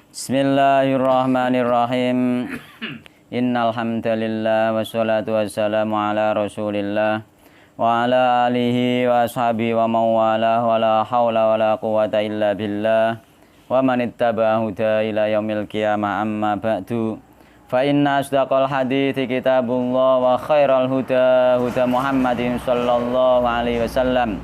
Bismillahirrahmanirrahim. Innal hamdalillah wassalatu wassalamu ala Rasulillah wa ala alihi wa ashabihi wa mawalah wa la haula wa la quwata illa billah wa man ittaba'a huda ila yaumil qiyamah amma ba'du. Fa inna asdaqal hadithi kitabullah wa khairal huda huda Muhammadin sallallahu alaihi wasallam.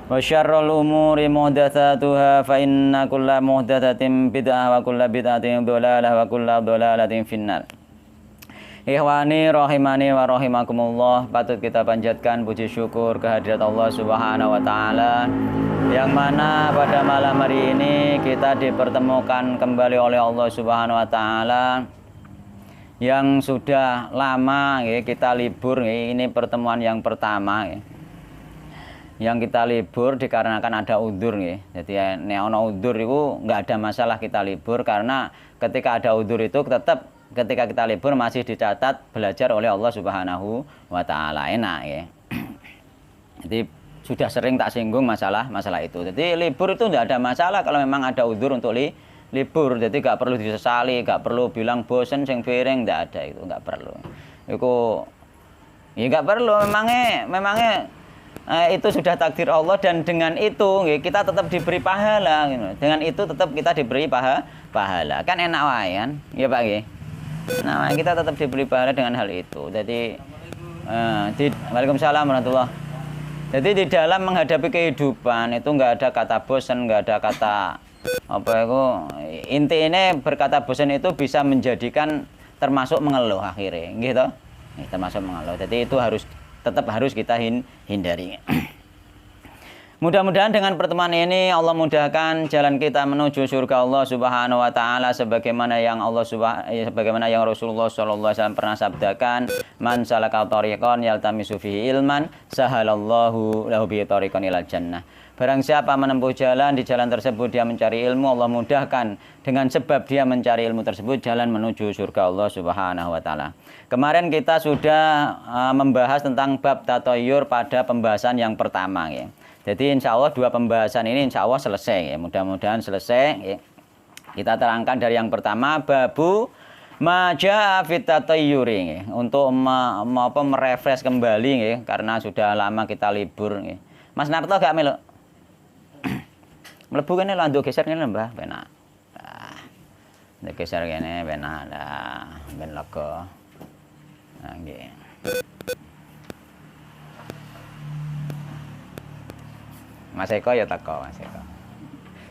Wa syarrul umuri muhdatsatuha fa inna kulla muhdatsatin bid'ah wa kulla bid'atin dhalalah wa kulla dhalalatin finnar. Ikhwani rahimani wa rahimakumullah, patut kita panjatkan puji syukur kehadirat Allah Subhanahu wa taala yang mana pada malam hari ini kita dipertemukan kembali oleh Allah Subhanahu wa taala yang sudah lama kita libur. Ini pertemuan yang pertama yang kita libur dikarenakan ada udzur nggih. Jadi nek ana udzur itu enggak ada masalah kita libur, karena ketika ada udzur itu tetap ketika kita libur masih dicatat belajar oleh Allah Subhanahu wa taala. Enak ya. Jadi sudah sering tak singgung masalah itu. Jadi libur itu enggak ada masalah kalau memang ada udzur untuk libur. Jadi enggak perlu disesali, enggak perlu bilang bosen sing piring, enggak ada itu, enggak perlu. Iku ya enggak perlu, memangnya itu sudah takdir Allah, dan dengan itu kita tetap diberi pahala gitu. Dengan itu tetap kita diberi pahala. Kan enak wae kan? Ya Pak nggih. Nah, kita tetap diberi pahala dengan hal itu. Jadi Waalaikumsalam warahmatullahi. Jadi di dalam menghadapi kehidupan itu enggak ada kata bosan, enggak ada kata apa itu. Intinya berkata bosan itu bisa menjadikan termasuk mengeluh akhirnya, gitu. Termasuk mengeluh. Jadi itu tetap harus kita hindari. Mudah-mudahan dengan pertemuan ini Allah mudahkan jalan kita menuju surga Allah Subhanahu wa taala sebagaimana yang Rasulullah sallallahu alaihi wasallam pernah sabdakan, man salaka thariqan yaltamisu fihi ilman sahalallahu lahu bihi thariqan ilal jannah. Barang siapa menempuh jalan, di jalan tersebut dia mencari ilmu, Allah mudahkan dengan sebab dia mencari ilmu tersebut jalan menuju surga Allah Subhanahu wa taala. Kemarin kita sudah membahas tentang bab tatoyur pada pembahasan yang pertama ya. Jadi insya Allah dua pembahasan ini insya Allah selesai ya. Mudah-mudahan selesai ya. Kita terangkan dari yang pertama, babu maja fit tatoyuri ya. Untuk merefresh kembali ya, karena sudah lama kita libur ya. Mas Narto gak melu? Mlebu kene lho, nduk geser kene Mbah, penak. Nah, nduk geser kene penak. Nah, ben lega. Nah, nggih. Mas Eko ya teko, Mas Eko.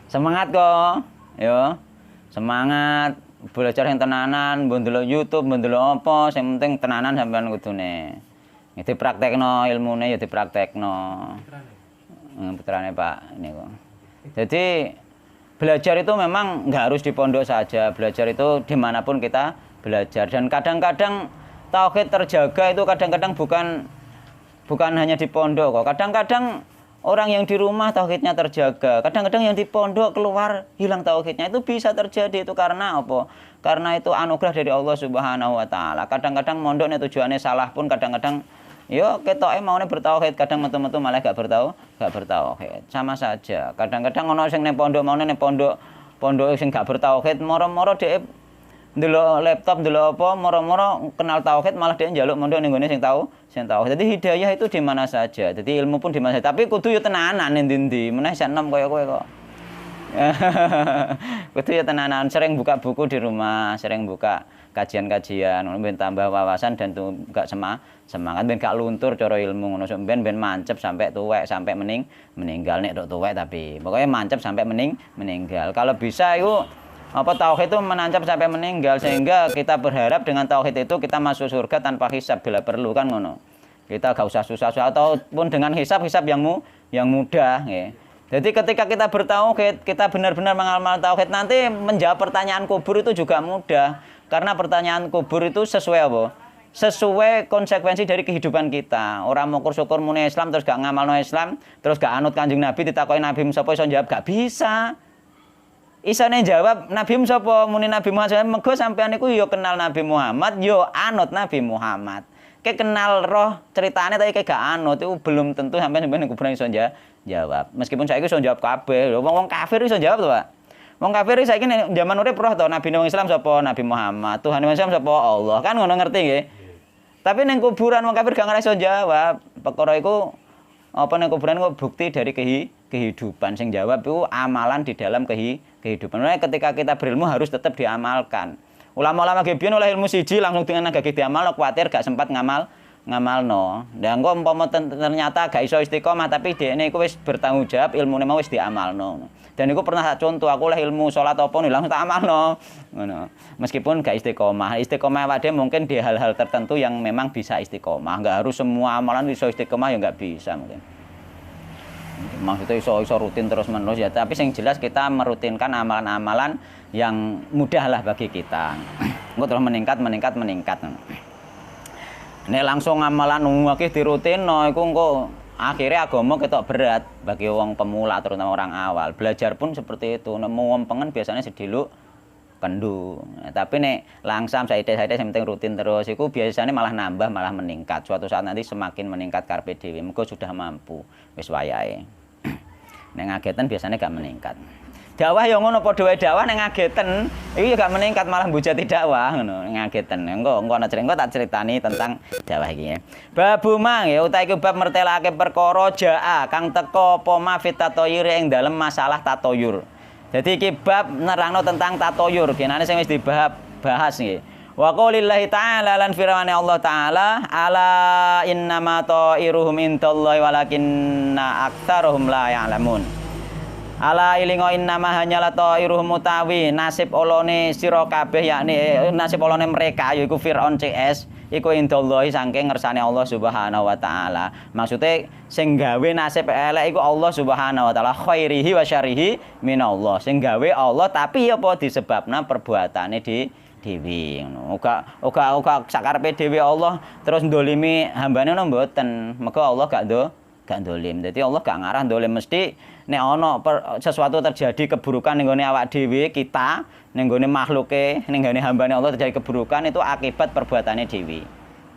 Semangat kok, yo. Semangat belajar yang tenanan, mbok ndelok YouTube, mbok ndelok apa, sing penting tenanan sampean kudune. Dipraktekno ilmune ya dipraktekno. Putrane Pak niku. Jadi belajar itu memang nggak harus di pondok saja. Belajar itu dimanapun kita belajar. Dan kadang-kadang tauhid terjaga itu kadang-kadang bukan hanya di pondok kok. Kadang-kadang orang yang di rumah tauhidnya terjaga. Kadang-kadang yang di pondok keluar hilang tauhidnya. Itu bisa terjadi itu karena apa? Karena itu anugerah dari Allah Subhanahu wa taala. Kadang-kadang mondoknya tujuannya salah pun kadang-kadang yo ketoke maune bertauhid, kadang metu-metu malah gak bertauhid. Sama saja. Kadang-kadang ono sing ning pondok maune ning pondok sing gak bertauhid, moro-moro dhek ndelok laptop ndelok apa, moro-moro kenal tauhid malah dhek njaluk mondok ning gone sing tahu. Jadi hidayah itu di mana saja. Jadi ilmu pun di mana saja. Tapi kudu yo tenanan ndi-ndi. Meneh sak enom kaya kowe kok. Kudu yo tenanan, sering buka buku di rumah, sering buka kajian-kajian, ben tambah wawasan dan juga semangat, ben gak luntur cara ilmu ngono, ben mancep sampai tuwek, sampai meninggal. Nek tok tuwek tapi pokoknya mancep sampai meninggal. Kalau bisa itu tauhid itu menancap sampai meninggal, sehingga kita berharap dengan tauhid itu kita masuk surga tanpa hisab bila perlu kan ngono. Kita gak usah susah-susah, ataupun dengan hisab yang mudah ya. Jadi ketika kita bertauhid, kita benar-benar mengamalkan tauhid, nanti menjawab pertanyaan kubur itu juga mudah. Karena pertanyaan kubur itu sesuai apa? Sesuai konsekuensi dari kehidupan kita. Orang mau syukur muni Islam terus gak ngamalno Islam, terus gak anut Kanjeng Nabi, ditakoki Nabi sapa iso jawab gak bisa. Isane jawab Nabi sapa, muni Nabi Muhammad, mergo sampean niku yo kenal Nabi Muhammad, yo anut Nabi Muhammad. Kayak kenal roh ceritanya tapi kayak gak anut itu belum tentu sampean kuburan iso jawab. Meskipun saya iso jawab kabeh. Wong kafir iso jawab to, Pak. Wong kafir saiki nek zaman urip roh to nabi wong Islam sapa? Nabi Muhammad. Tuhan wong Islam sapa? Allah. Kan ngono ngerti nggih. Tapi ning kuburan wong kafir gak ngerasa jawab. Perkara iku apa ning kuburan kok bukti dari kehidupan sing jawab itu amalan di dalam kehidupan. Makanya ketika kita berilmu harus tetap diamalkan. Ulama-ulama gebian oleh ilmu siji langsung dengan agak diamal kuatir gak sempat ngamalno. Dan engko umpama ternyata gak iso istiqomah tapi dekne iku wis bertanggung jawab ilmune mau wis diamalno. Dan iku pernah tak contoh aku oleh ilmu salat apa langsung tak amalno. Ngono. Meskipun gak istiqomah. Istiqomah awake mungkin di hal-hal tertentu yang memang bisa istiqomah. Enggak harus semua amalan iso istiqomah ya enggak bisa mungkin. Maksudnya iso rutin terus menerus ya, tapi yang jelas kita merutinkan amalan-amalan yang mudah lah bagi kita. Engko terus meningkat. Nek langsung amalan akeh dirutino iku engko akhirnya agama ketok berat bagi wong pemula terutama orang awal. Belajar pun seperti itu. Nek ngompengen biasanya sediluk kendu. Tapi nek langsam saite yang penting rutin terus iku biasanya malah nambah, malah meningkat. Suatu saat nanti semakin meningkat karepe dhewe. Mergo sudah mampu wis wayahe. Nek ngageten biasanya gak meningkat. Dakwah ya ngono padha wae dakwah nek ngageten iki gak meningkat malah mbujati dakwah ngono ngageten. Engko ana cerita tak critani tentang dakwah iki. Babu mang ya utawa iki bab mertelake perkara jaa kang teka apa ma fit tatoyur ing dalem masalah tatoyur. Jadi iki bab nerangno tentang tatoyur, genane sing wis dibahas nggih. Wa qaulillahi ta'ala lan firman Allah taala ala innama ta'iruhum indallahi walakinna aktsaruhum la ya'lamun. Ala ilingo innama hanyalah ta'iruhum utawi nasib olone sira kabeh yakni nasib olone mereka yaiku Firaun CS iku indallahi saking ngersane Allah Subhanahu wa taala. Maksude sing gawe nasib elek iku Allah Subhanahu wa taala khairihi wa syarrihi minallah. Sing gawe Allah tapi apa disebabna perbuatane dhewe ngono. Uga sakarepe dhewe Allah terus ndolimi hambane ngono mboten. Mergo Allah gak ndolim. Dadi Allah gak ngarah ndolim mesti nek ana sesuatu terjadi keburukan ning gone awak dhewe kita, ning gone makhluke, ning gone hambane Allah terjadi keburukan itu akibat perbuatane dhewe.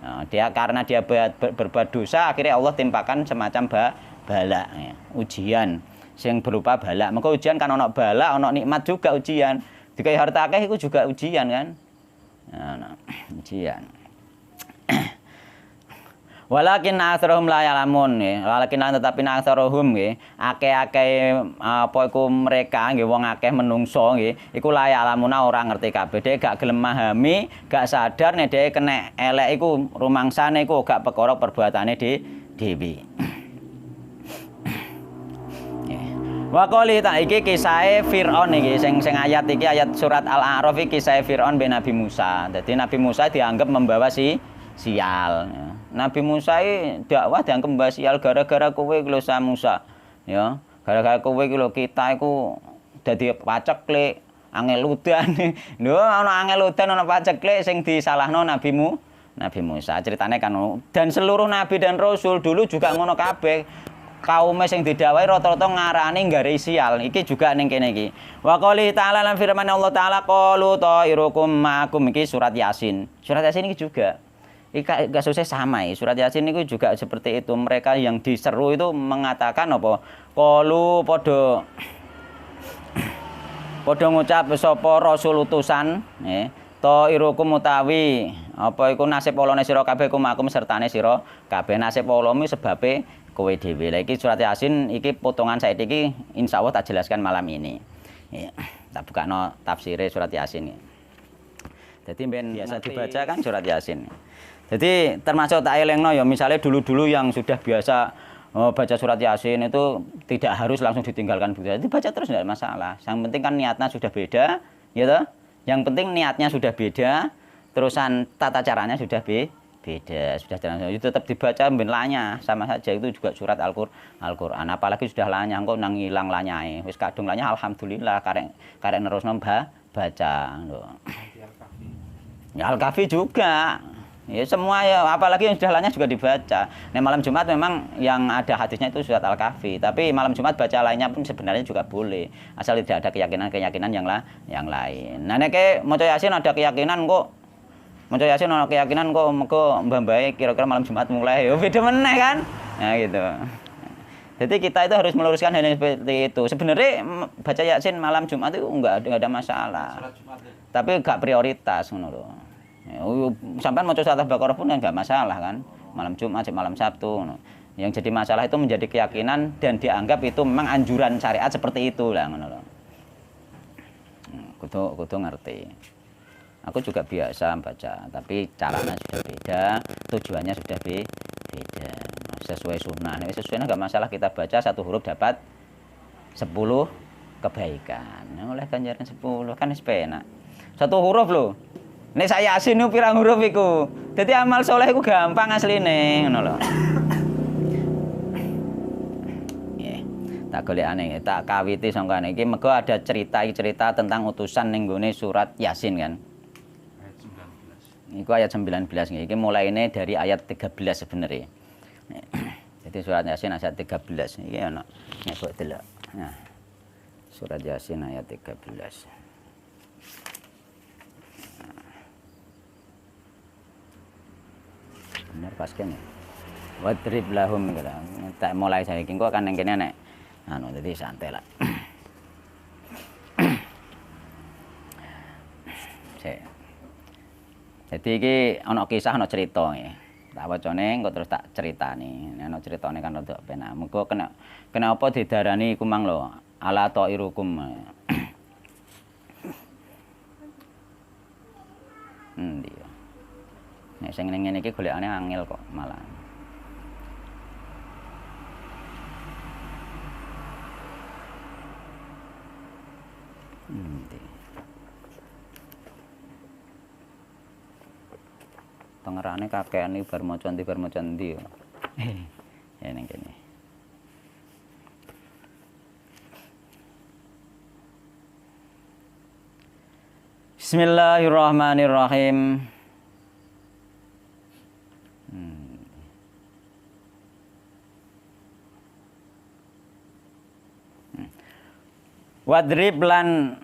Nah, karena dia berbuat dosa akhirnya Allah timpakan semacam bala ya, ujian sing berupa bala. Maka ujian kan ana bala, ana nikmat juga ujian. Dikai harta akeh iku juga ujian kan. Nah, ujian. Walakin aktsaruhum la ya'lamun nggih. Walakin tetapi aktsaruhum nggih, akeh-akeh apa iku mereka nggih wong akeh menungso nggih, iku la ya'lamuna ora ngerti kabeh. Dhek gak gelem memahami, gak sadar nek dhek kena elek iku rumangsane iku gak perkara perbuatane dhewe. Wa qali ta iki kisahe Firaun iki sing ayat iki ayat surat Al-A'raf iki kisahe Firaun ben Nabi Musa. Dadi Nabi Musa dianggap membawa sial. Nabi Musa iki dakwah dianggap membawa sial gara-gara kowe iki lho Musa. Ya, gara-gara kowe iki lho kita iku dadi paceklik, angel udan. Lho ana angel udan ana paceklik sing disalahno Nabi Musa. Ceritane kan dan seluruh nabi dan rasul dulu juga ngono kabeh. Kaum sing didhawuhi rata-rata ngarani nggare sial. Iki juga ning kene iki. Wa qouli ta'ala lan firman Allah taala qalu ta'irukum ma'akum iki surat Yasin. Surat Yasin iki juga gak susah sama ya. Surat Yasin itu juga seperti itu. Mereka yang diseru itu mengatakan apa? Qalu padha ngucap sapa rasul utusan nggih. Ta'irukum utawi apa iku nasib olone sira kabeh kumakum sertane sira kabeh nasib olomi sebabe kowe dhewe. Lah iki surat Yasin iki potongan saiki iki insyaallah tak jelaskan malam ini. Ya, tak bukano tafsire surat Yasin. Jadi ben biasa dibaca kan surat Yasin. Jadi termasuk tak elengno ya misalnya dulu-dulu yang sudah biasa baca surat Yasin itu tidak harus langsung ditinggalkan begitu. Jadi baca terus enggak masalah. Yang penting kan niatnya sudah beda, ya toh? Yang penting niatnya sudah beda, terusan tata caranya sudah beda. Sudah jalan itu tetap dibaca ben lanya sama saja itu juga surat Al-Qur'an. Apalagi sudah lanya engko nang ilang lanyae. Wis kadung lanya alhamdulillah karek nerusno baca lho. Ya Al-Kahfi juga. Ya semua ya apalagi yang sudah lanya juga dibaca. Nah malam Jumat memang yang ada hadisnya itu surat Al-Kahfi, tapi malam Jumat baca lainnya pun sebenarnya juga boleh asal tidak ada keyakinan yang lain. Nah nek maca Yasin ada keyakinan kok maca Yasin ana keyakinan kok mergo mbah-mbahe kira-kira malam Jumat mulai ya beda meneh kan. Nah gitu. Jadi kita itu harus meluruskan hal yang seperti itu. Sebenarnya baca Yasin malam Jumat itu enggak ada masalah. Tapi enggak prioritas ngono lho. Sampai mau surat Al-Baqarah pun enggak masalah kan. Malam Jumat, malam Sabtu. Yang jadi masalah itu menjadi keyakinan dan dianggap itu memang anjuran syariat seperti itu lah ngono lho. Kudu ngerti. Aku juga biasa baca, tapi caranya sudah beda, tujuannya sudah beda. Sesuai sunnah. Sesuai enggak masalah kita baca satu huruf dapat 10 kebaikan. Oleh ganjaran 10 kan wis penak. Satu huruf lho. Nek saya Yasin niku pirang huruf iku. Dadi amal soleh iku gampang asline ngono lho. Nggih. Tak golekane, tak kawiti sangka niki mergo ada cerita tentang utusan ning gone surat Yasin kan. Iku ayat 19 nggih. Iki mulaine dari ayat 13 sebenarnya. Jadi surat Yasin ayat 13. Iki ana nek kok delok. Nah. Surat Yasin ayat 13. Bener pas kene. Wadrib lahum gitu. Tak mulai saiki engko kan ning kene nek anu dadi santai lah. Jadi iki ana kisah ana cerita nggih. Tak wacane engko terus tak critani. Ana critane kan rada penak. Muga kenapa didarani iku mang lho ala ta'irukum. Iya. Nek sing ngene iki golekane angel kok malah. Tengerane kakean iki bar maca endi ya. Ya ning kene. Bismillahirrahmanirrahim. Wadrib lan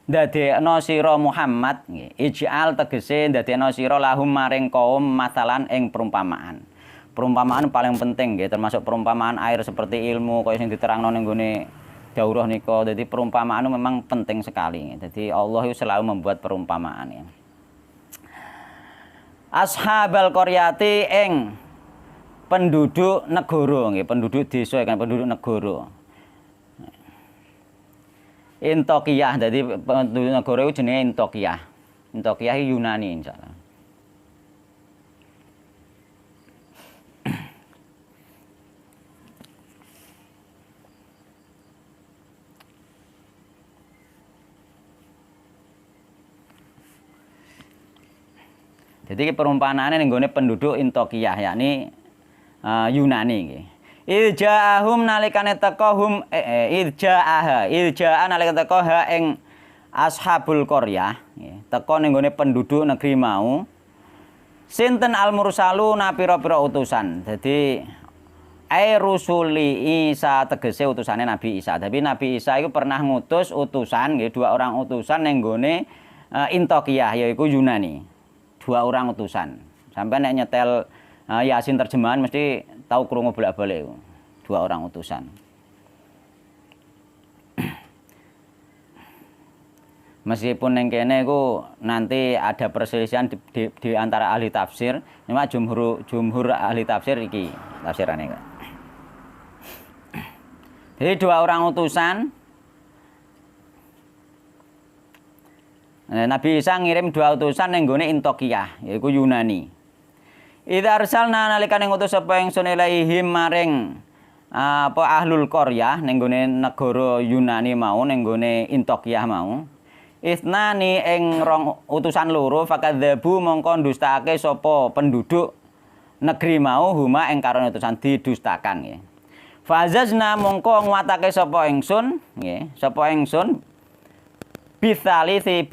ndadekno sira Muhammad nggih. Ij'al tegese ndadekno sira lahum maring kaum masalan ing perumpamaan. Perumpamaan paling penting nggih, termasuk perumpamaan air seperti ilmu kaya sing diterangno ning gone daurah nika. Dadi perumpamaan memang penting sekali. Dadi Allah itu selalu membuat perumpamaan ya. Ashabal qaryati ing penduduk negara nggih, penduduk desa kan penduduk negara. Intokiyah, jadi penduduk negara itu jenenge Intokiyah. Intokiyah Yunani insyaallah. Jadi perumpamaane ning gone penduduk Intokiyah yakni Yunani nggih. Ilja'ahum nalikane teka hum ilja'a nalikane teka ha ing ashabul qaryah nggih. Teka ning gone penduduk negeri mau. Sinten al-mursaluna pira-pira utusan. Dadi rusuli Isa tegese utusane Nabi Isa. Tapi Nabi Isa iku pernah ngutus utusan nggih, 2 orang utusan ning gone Intokiyah yaiku Yunani. 2 orang utusan. Sampai nek nyetel Yasin terjemahan mesti tahu krungu bolak-balik 2 orang utusan. Meskipun ning kene iku nanti ada perselisihan di antara ahli tafsir, cuma jumhur ahli tafsir iki tafsirane. Jadi 2 orang utusan Nabi Isa ngirim 2 utusan ning gone Intokiyah, yaiku Yunani. Idza arsalna nalikane ngutus sapa ingsun ilaihim maring ahlul qaryah ning gone negara Yunani mau ning gone Intokiyah mau. Isnani ing rong utusan loro fakadzabu mongko ndustakake sapa penduduk negeri mau huma ing karone utusan didustakan nggih. Fazazna mongko nguatake sapa ingsun nggih, sapa ingsun bisalisin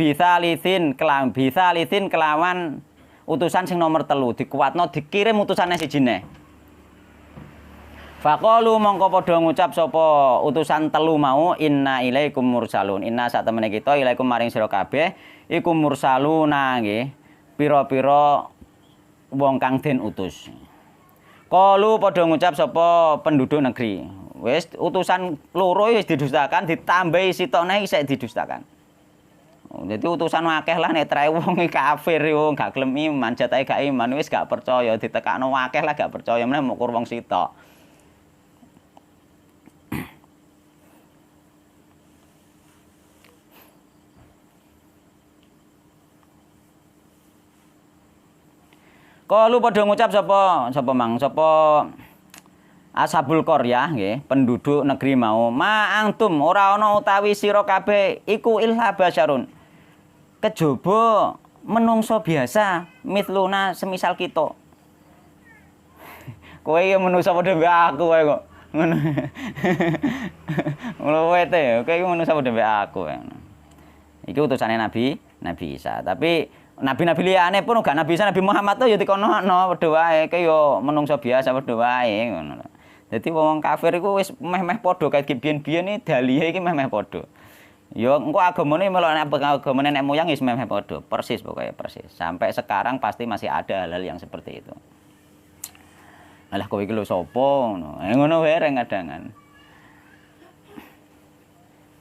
kelawan utusan sing nomor 3 dikuatno dikirim utusane siji neh. Faqalu mongko padha ngucap sapa utusan 3 mau inna ilaikum mursalun. Inna sak temene kita ilaikum maring sira kabeh iku mursaluna nggih. Pira-pira wong kang den utus. Qalu padha ngucap sapa penduduk negeri. Wis utusan loro wis didustakan, ditambahi sitok neh isih didustakan. Jadi utusan akeh lah nek trae wong kafir yo gak gelem iman, jatahe gak iman wis gak percaya, ditekakno akeh lah gak percaya meneh mok wong sitok. Kalu padha ngucap sapa mang Ashabul Qaryah nggih, penduduk negeri mau, ma antum ora ana utawi sira kabeh iku illa basyarun. Kejaba menungso biasa, mitluna semisal kita. Kowe ya menungso padha mbek aku wae kok. Ngono. Ngono wae te, kowe iki menungso padha mbek aku. Iki utusane Nabi Isa. Tapi nabi-nabi liyane pun gak Nabi Isa, Nabi Muhammad tuh ya dikonono padha wae, kaya menungso biasa padha wae ngono. Dadi wong kafir iku wis meh-meh padha kaya biyen-biyen iki dalihe iki meh-meh padha. Ya engko agamane melok nek agamane nenek moyang wis meh-meh padha, persis pokoke persis. Sampai sekarang pasti masih ada hal-hal yang seperti itu. Alah kowe iki lho sapa ngono. Ngono wae kadang-kadang.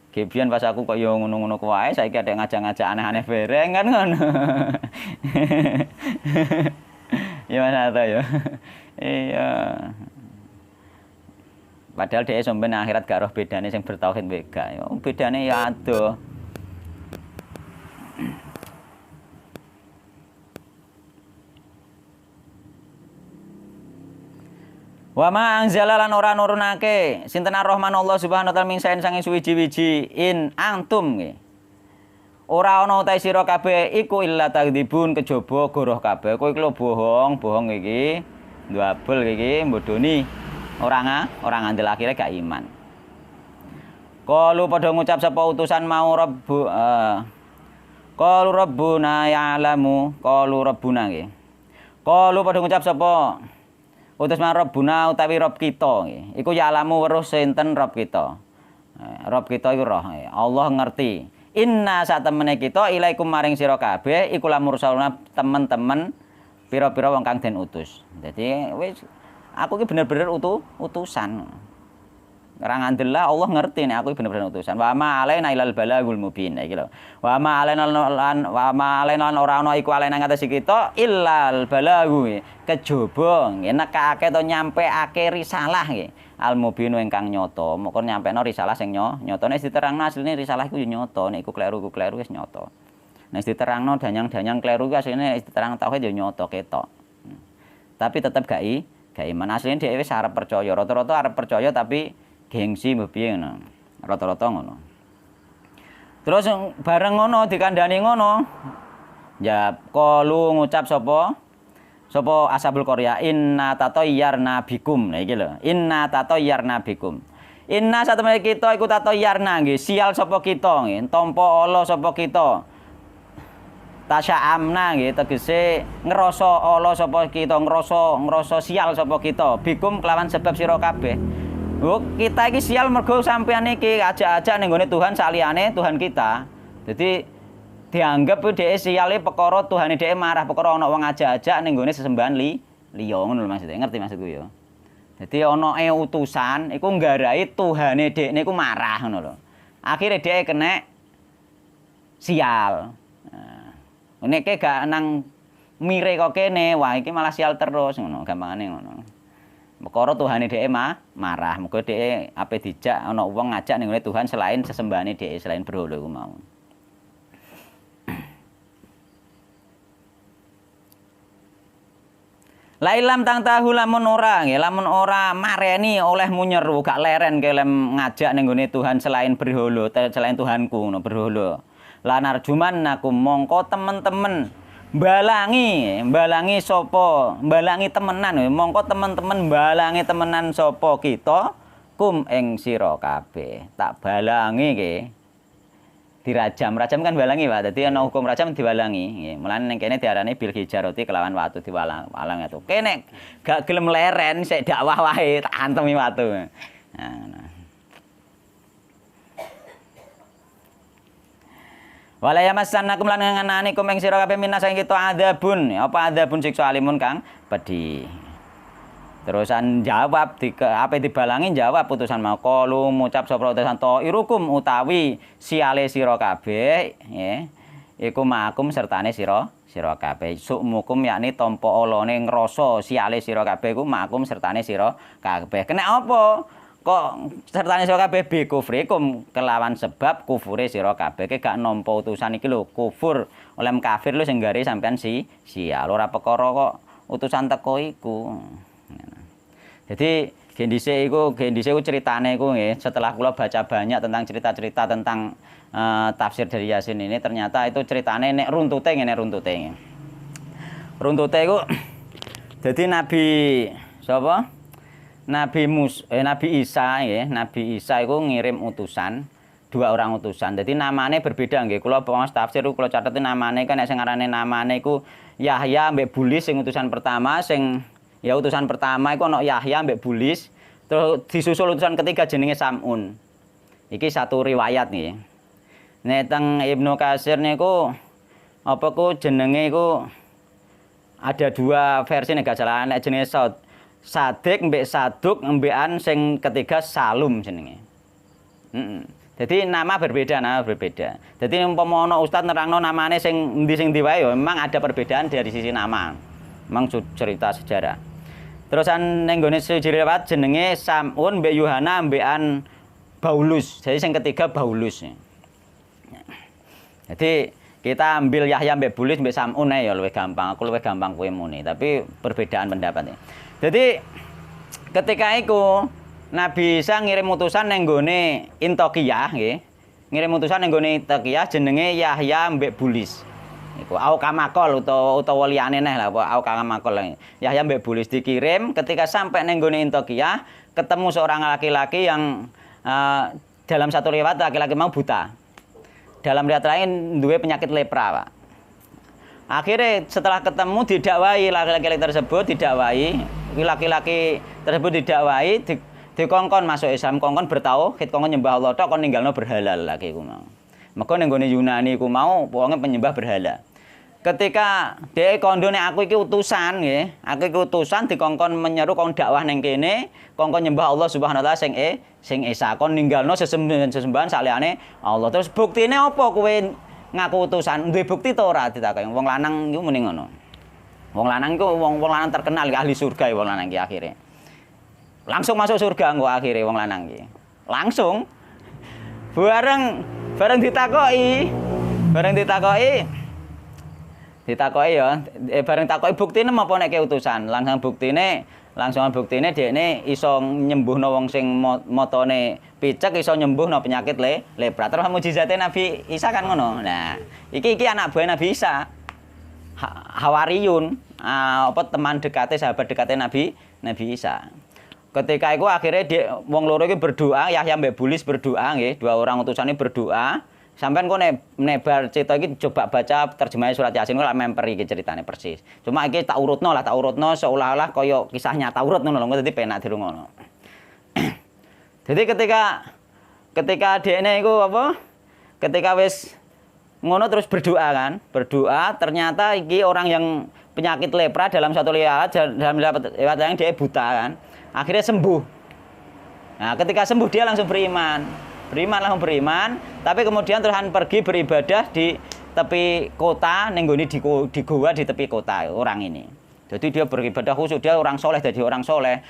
Kebiyen pas aku kok ya ngono-ngono wae, saiki ada ngajak-ngajak aneh-aneh bareng kan ngono. Ya Mas Ato ya. Iya. Padahal dhek sampeyan akhirat gak roh bedane sing bertauhid mbek gak. Ya bedane ya adoh. Wa ma anzala lan ora nurunake sinten Ar-Rahman Allah Subhanahu wa taala min saen sange suwiji-wiji in antum nggih. Ora ana utahe sira kabeh iku illa takdzibun kejaba goroh kabeh. Kowe iki lho bohong iki. Ndabel iki mbodoni. Ora ngandel akhire gak iman. Qalu padha ngucap sapa utusan mau qalu rabbuna ya'lamu qalu rabbuna nggih. Qalu padha ngucap sapa utus Rabbuna utawi Rabb kita nggih. Iku ya alamu weruh sinten Rabb kita. Rabb kita iku roh. Allah ngerti. Inna satemene kita ilaikum maring sira kabeh iku lamursaluna temen-temen pira-pira wong kang den utus. Dadi wis aku iki bener-bener utusan. Ora ngandel lah Allah ngerti nek aku iki bener-bener utusan. Wa ma alaina ilal balagul mubin iki lho. Wa ma alaina ora ana iku alaina ngatasi kita illal balagu. Kejaba nekake to nyampeake risalah nggih. Al mubinu ingkang nyata. Moko nyampekno risalah sing nyata. Nek diterangno asline risalah iku yo nyata, nek iku kleru wis nyata. Nek diterangno danyang-danyang kleru iku asline diterang tauhid yo nyata ketok. Tapi tetep gak iman. Asline dhewe wis arep percaya, rata-rata arep percaya tapi gengsi mbah piye ngono. Rata-rata ngono. Terus bareng ngono dikandhani ngono. Ya qalu ngucap sapa Ashabul Qaryah inna tatayyarna bikum. Nah iki lho. Inna tatayyarna bikum. Inna satemene kita iku tatayyarna nggih, sial sapa kita nggih, tampa ala sapa kita. Tasya'amna nggih tegese ngrasa ala sapa kita, ngrasa sial sapa kita. Bikum kelawan sebab sira kabeh. Kita iki sial mergo sampeyan iki ajak-ajak ning gone Tuhan saliyane Tuhan kita. Jadi dianggap dhek siale perkara Tuhane dhek marah, perkara ana wong ajak-ajak ning gone sesembahan liya ngono lho maksudnya. Ngerti maksudku ya. Dadi ana utusan iku nggarai Tuhane dhek niku marah ngono lho. Akhire dhek kena sial. Nah, nek gak nang mire kok kene, wah iki malah sial terus ngono, gampangane ngono. Perkara Tuhane dhek marah, muga dhek ape dijak ana wong ngajak ning gone Tuhan selain sesembahane dhek, selain berhala iku mau. Lailam tang tahu lamun ora mareni oleh munyeru gak leren kelem ngajak ning gone Tuhan selain berhala, selain Tuhanku ngono berhala. Lanar juman nakum mongko temen-temen balangi sapa, balangi temenan mongko temen-temen balangi temenan sapa kita kum ing sira kabeh. Tak balangi nggih. Dirajam kan balangi Pak. Dadi ana hukum rajam dibalangi nggih. Mulane ning kene diarani bil hijarati kelawan watu diwalang itu. Kene gak gelem leren sik dakwah wae tak antemi watu. Nah. Wala yamassannakum lan ngenani kum ing sira kabeh minas ing kita adzabun. Apa adzabun siksa alimun kang pedhi. Terusan jawab apa dibalangi jawab putusan mau qalu ngucap sapa utusan irukum utawi siale sira kabeh nggih iku makum sertane sira kabeh sukmukum yakni tampa olone ngrasa siale sira kabeh iku makum sertane sira kabeh kena apa kok sertane sira kabeh bi kufrikum kelawan sebab kufure sira kabeh gak nampa utusan iki lho kufur oleh kafir lho sing gare sampean sial ora perkara kok utusan teko iku. Jadi gendise iku ceritane iku nggih setelah kula baca banyak tentang cerita-cerita tentang tafsir dari Yasin ini ternyata itu ceritane nek runtute ngene runtute. Runtute iku dadi Nabi sapa? Nabi Isa nggih, Nabi Isa iku ngirim utusan, 2 orang utusan. Dadi namane berbeda nggih. Kula pas tafsir kula catet namane kan nek sing ngarane namane iku Yahya mbek Bulis sing utusan pertama sing ya utusan pertama iku ana Yahya mbek Bulis, terus disusul utusan ketiga jenenge Samun. Iki satu riwayat nggih. Nek teng Ibnu Katsir niku apa ku jenenge iku ada 2 versi nek gak salah nek jenenge Sadik mbek Saduk mbekan sing ketiga Salum jenenge. Jadi nama berbeda. Jadi umpama ana ustaz nerangno namane sing ndi wae ya memang ada perbedaan dari sisi nama. Memang cerita sejarah. Terusan ning gone sejiriwat jenenge Samun mbek Yohana mbekan Paulus. Jadi sing ketiga Paulus. Jadi kita ambil Yahya mbek Bulis mbek Samun ya luwih gampang. Aku luwih gampang kowe muni, tapi perbedaan pendapat. Jadi ketika iku Nabi Isa ngirim utusan ning gone Intokiyah nggih. Ngirim utusan ning gone Intokiyah jenenge Yahya mbek Bulis. Iku au kamakol utawa liyane neh lah au kamakol. Yahya mbek Bulis dikirim ketika sampai ning gone Intokiyah ketemu seorang laki-laki yang dalam satu riwayat laki-laki mau buta. Dalam riwayat lain duwe penyakit lepra, Pak. Akhirnya setelah ketemu didakwai laki-laki tersebut laki-laki tersebut didakwai dikongkon masuk Islam, kongkon bertauhid, kongkon nyembah Allah tok kon ninggalno berhala laki iku mau. Mergo ning gone Yunani iku mau wonge penyembah berhala. Ketika dhek kondone aku iki utusan nggih, aku iki utusan dikongkon menyeru kon dakwah ning kene, kongkon nyembah Allah Subhanahu wa taala sing esa, kon ninggalno sesembahan saliyane Allah. Terus buktine apa kowe ngaku utusan? Duwe bukti ta ora ditakoki. Wong lanang iku muni ngono. Wong lanang iku wong lanang terkenal ahli surga wong lanang iki akhire. Langsung masuk surga engko akhire wong lanang iki. Langsung bareng ditakoki ya bareng takoki buktine apa nek utusan langsung buktine dekne iso nyembuhno wong sing matane picek iso nyembuhno penyakit lepra. Terus mukjizate Nabi Isa kan ngono. Nah, iki anak buah Nabi Isa. Hawariyun, teman dekate sahabat dekate Nabi Isa. Ketika itu akhirnya wong loro iki berdoa, Yahya mbek Bulis berdoa nggih, 2 orang utusan ini berdoa. Sampeyan kok nebar cerita iki coba baca terjemah surat Yasin kok lak memper iki ceritane persis. Cuma iki tak urutno seolah-olah kaya kisah nyata urut ngono lho, dadi penak dirungono. Jadi ketika dekne iku ketika wis ngono terus berdoa ternyata iki orang yang penyakit lepra dalam satu riwayat yang dia buta kan. Akhirnya sembuh. Nah, ketika sembuh dia langsung beriman, tapi kemudian terus pergi beribadah di tepi kota, nenggoni di goa di tepi kota orang ini. Jadi dia beribadah khusus, dia orang soleh,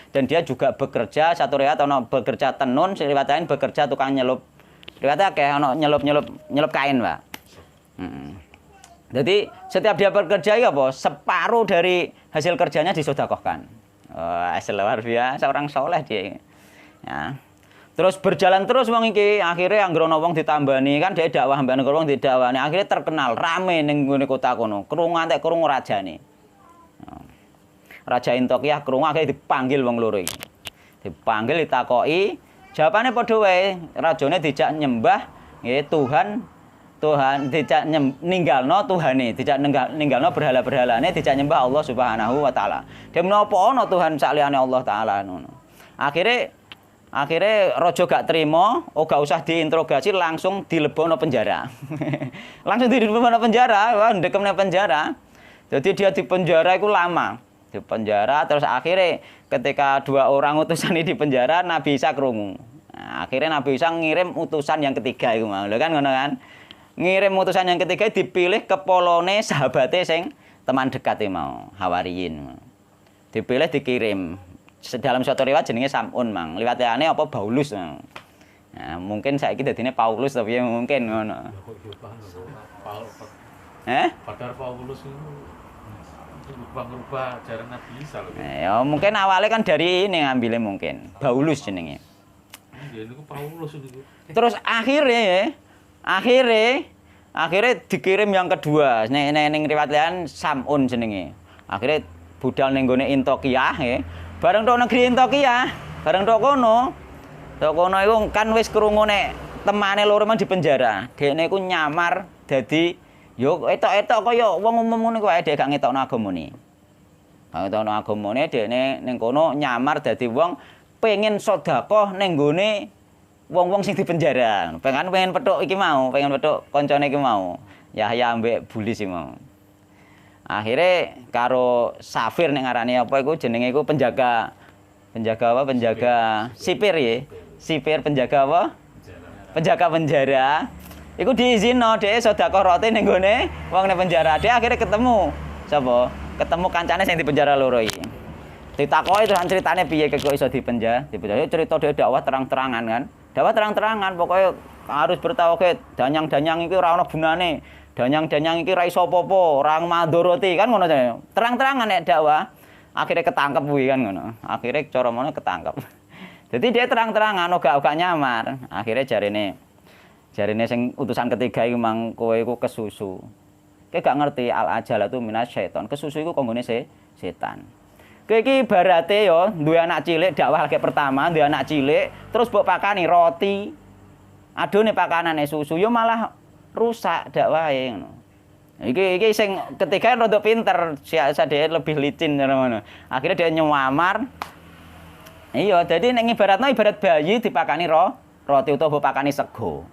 dan dia juga bekerja satu riwayat bekerja tenun, riwayat lain bekerja tukang nyelup. Riwayatnya kayak nyelup kain, Pak. Jadi setiap dia bekerja ya separuh dari hasil kerjanya disedekahkan. Luar biasa orang soleh dia. Ya. Terus berjalan terus wong iki, akhirnya anggrono wong ditambani kan dia dakwah mbane wong didakwani, akhirnya terkenal rame ning ngene kota kono. Krungu antek krungu rajane. Raja Intokiyah krungu akhirnya dipanggil wong loro iki. Dipanggil ditakoki, jawabane padha wae, rajane dijak nyembah nggih Tuhan dijak ninggalno Tuhane, dijak ninggalno berhala-berhalane, dijak nyembah Allah Subhanahu wa taala. Dia menapa ana Tuhan saliyane Allah taala ngono. Akhire raja gak trima, gak usah diinterogasi langsung dilebokno penjara. Langsung dilebokno penjara, ndekemne penjara. Jadi dia di penjara iku lama. Di penjara terus akhirnya ketika 2 orang utusan ini di penjara, Nabi Isa krungu. Nah, akhirnya Nabi Isa ngirim utusan yang ketiga iku mau. Lho kan ngono kan. Ngirim utusan yang ketiga dipilih kepolone sahabate sing teman dekat mau, Hawariyin. Dipilih dikirim. Dalam suatu riwayat jenenge Samun, Mang. Liwatane apa Paulus, Mang. Nah, mungkin saiki dadine Paulus tapi ya mungkin ngono. Padahal Paulus itu rubah-rubah ajaran Nabi Isa loh. Ya mungkin awalnya kan dari ini ngambilnya mungkin. Paulus jenenge. Iya, itu Paulus itu. Terus akhirnya dikirim yang kedua. Ning riwayat liyan Samun jenenge. Akhirnya budal ning gone Antiokhia ya. Bareng tok negeri Antiokhia, bareng tok kono. Tok kono iku kan wis krungu nek temane loro men di penjara. Dekne iku nyamar dadi yo etok-etok kaya wong umum ngono kuwi dhek gak ngetokno agamane. Gak ngetokno agamane dekne ning kono nyamar dadi wong pengen sedekah ning gone wong-wong sing di penjara. Pengen petuk iki mau, pengen petuk koncone iki mau. Yahya ambek Bulis iki mau. Akhirnya karo Safir ning ngarane apa iku jenenge iku penjaga apa? Penjaga sipir ya. Sipir penjaga apa? Penjaga penjara. Iku diizino dhek sedekah roti ning gone wong ning penjara. Dhek akhirnya ketemu sapa? Ketemu kancane sing di penjara loro iki. Ditakoki terus ceritane piye kok iso di penjara? Cerita dhek dakwah terang-terangan kan. Dakwah terang-terangan pokoknya harus bertauhid. Danyang-danyang iki ora ana gunane. Danyang-danyang iki ra iso apa-apa, ora mandoroti kan ngono jane. Terang-terangan nek dakwah. Akhirnya ketangkep kuwi kan ngono. Akhirnya cara mono ketangkep. Jadi dia terang-terangan ogak nyamar. Akhirnya jarine sing utusan ketiga iku mang kowe iku kesusu. Kowe gak ngerti al-ajalatu minasyaiton. Kesusu iku konggone setan. Kowe iki ibarate ya duwe anak cilik dakwah lagi pertama, duwe anak cilik, terus mbok pakani roti. Adone pakanane susu yo malah rusak dakwahe ngono. Iki sing ketiga rada pinter, siasa dhewe lebih licin ngono. Akhirnya dia nyamar. Iya, jadi nek ibarat bayi dipakani roti utawa pakani sego.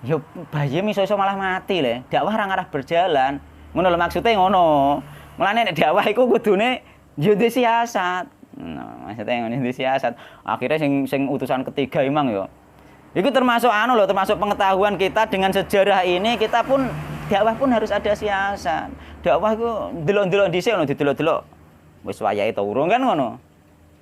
Ya bayi iso malah mati le. Dakwah ora ngarah berjalan. Ngono lho maksude ngono. Mulane nek dakwah iku kudune yo duwe siasat. Nah, maksudnya ngene duwe siasat. Akhirnya sing utusan ketiga imang yo. Itu termasuk termasuk pengetahuan kita dengan sejarah ini, kita pun dakwah pun harus ada siasat. Dakwah itu delok-delok dhisik ngono, didelok-delok. Wis wayahe ta urung kan ngono.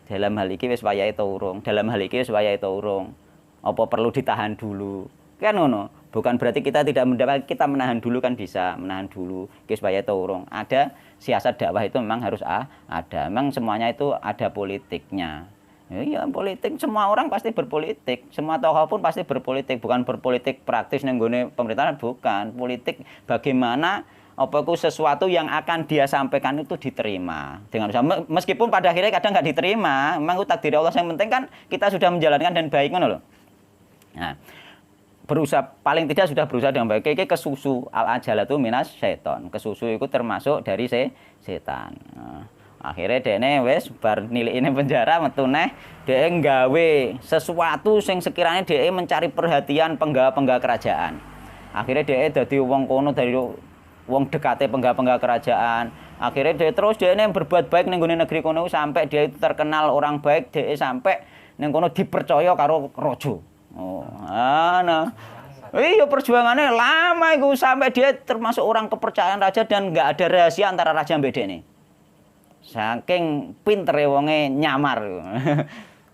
Dalam hal iki wis wayahe ta urung, dalam hal iki wis wayahe ta urung. Apa perlu ditahan dulu? Kan ngono. Bukan berarti kita tidak mendapat, kita menahan dulu kan bisa, menahan dulu. Wis wayahe ta urung. Ada siasat dakwah itu memang harus ada. Memang semuanya itu ada politiknya. Iya, politik semua orang pasti berpolitik, semua tokoh pun pasti berpolitik, bukan berpolitik praktis nang gone pemerintahan, bukan. Politik bagaimana apa itu sesuatu yang akan dia sampaikan itu diterima. Dengan meskipun pada akhirnya kadang nggak diterima, memang itu takdir Allah, yang penting kan kita sudah menjalankan dan baik ngono lho. Nah, berusaha paling tidak sudah berusaha dengan baik. Iki kesusu al-ajalatu minas syaiton. Kesusu itu termasuk dari setan. Nah, akhirnya dekne wis bar nilikine penjara metu neh dhek nggawe sesuatu sing sekiranya dhek mencari perhatian penggawa-penggawa kerajaan. Akhirnya dhek dadi wong kono, dari wong dekate penggawa-penggawa kerajaan. Akhirnya dhek terus dhekne berbuat baik ning gone negeri kono sampai dia itu terkenal orang baik, dhek sampai ning kono dipercaya karo raja. Oh, ana. Iya perjuangannya lama iku sampai dia termasuk orang kepercayaan raja dan enggak ada rahasia antara raja mbek dekne. Saking pintere wonge nyamar.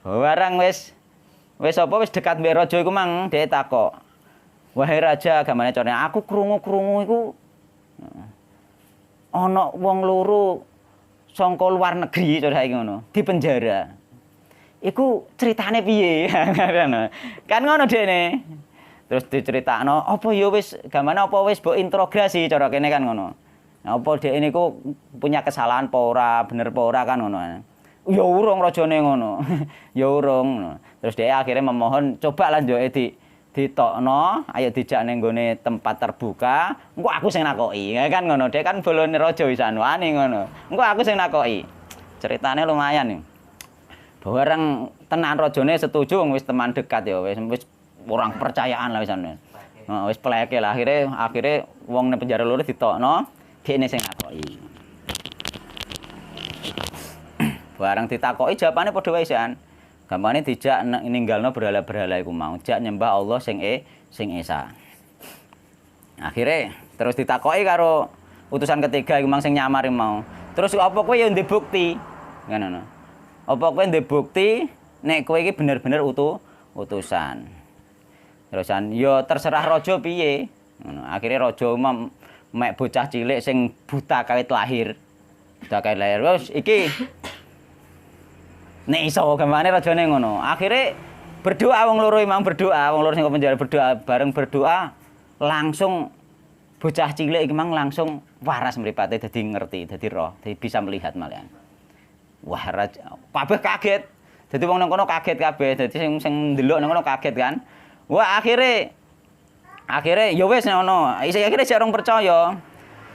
Barang wis apa wis dekat mbek raja iku mang dhek takok. Wahai raja, gamane carane aku krungu-krungu iku ana wong loro saka luar negeri cara iki ngono, di penjara. Iku ceritane piye? Kan ngono dekne. Terus diceritakno, apa ya wis gamane apa wis mbok interogasi cara kene kan ngono. Apa dhek niku punya kesalahan apa ora, bener apa ora kan ngono. Ya urung rajane ngono. Ya urung. Terus dhek akhirnya memohon coba lah njoke ditokno, ayo dijak ning gone tempat terbuka, engko aku sing nakoki. Kan ngono. Dhek kan bolone raja wisan wani ngono. Engko aku sing nakoki. Ceritane lumayan nih. Bareng tenan rajane setuju wis teman dekat ya wis orang kepercayaan lah wisan. Wis pleke lah akhire wong nang penjara loro ditokno. Kene sing nakoki. Barang ditakoki jawabane padha wae sisan. Gampangane dijak ninggalno berhala-berhala iku mau, jak nyembah Allah sing esa. Akhire terus ditakoki karo utusan ketiga iku mang sing nyamar mau. Terus apa kowe ya ndek bukti? Ngono. Apa kowe ndek bukti nek kowe iki bener-bener utusan. Terusan ya terserah raja piye. Ngono. Akhire raja mek bocah cilik sing buta kawit lahir. Buta kawit lahir. Wes iki nek iso gamane rajane ngono. Akhire berdoa wong loro imam berdoa, wong loro sing penjara berdoa, bareng berdoa langsung bocah cilik iki mang langsung waras mripate dadi ngerti, dadi roh, dadi bisa melihat malahan. Wah, kabeh kaget. Dadi wong nang kono kaget kabeh, dadi sing ndelok nang kono kaget kan. Wah, akhire ya wis ngono. Akhire sik orang percaya.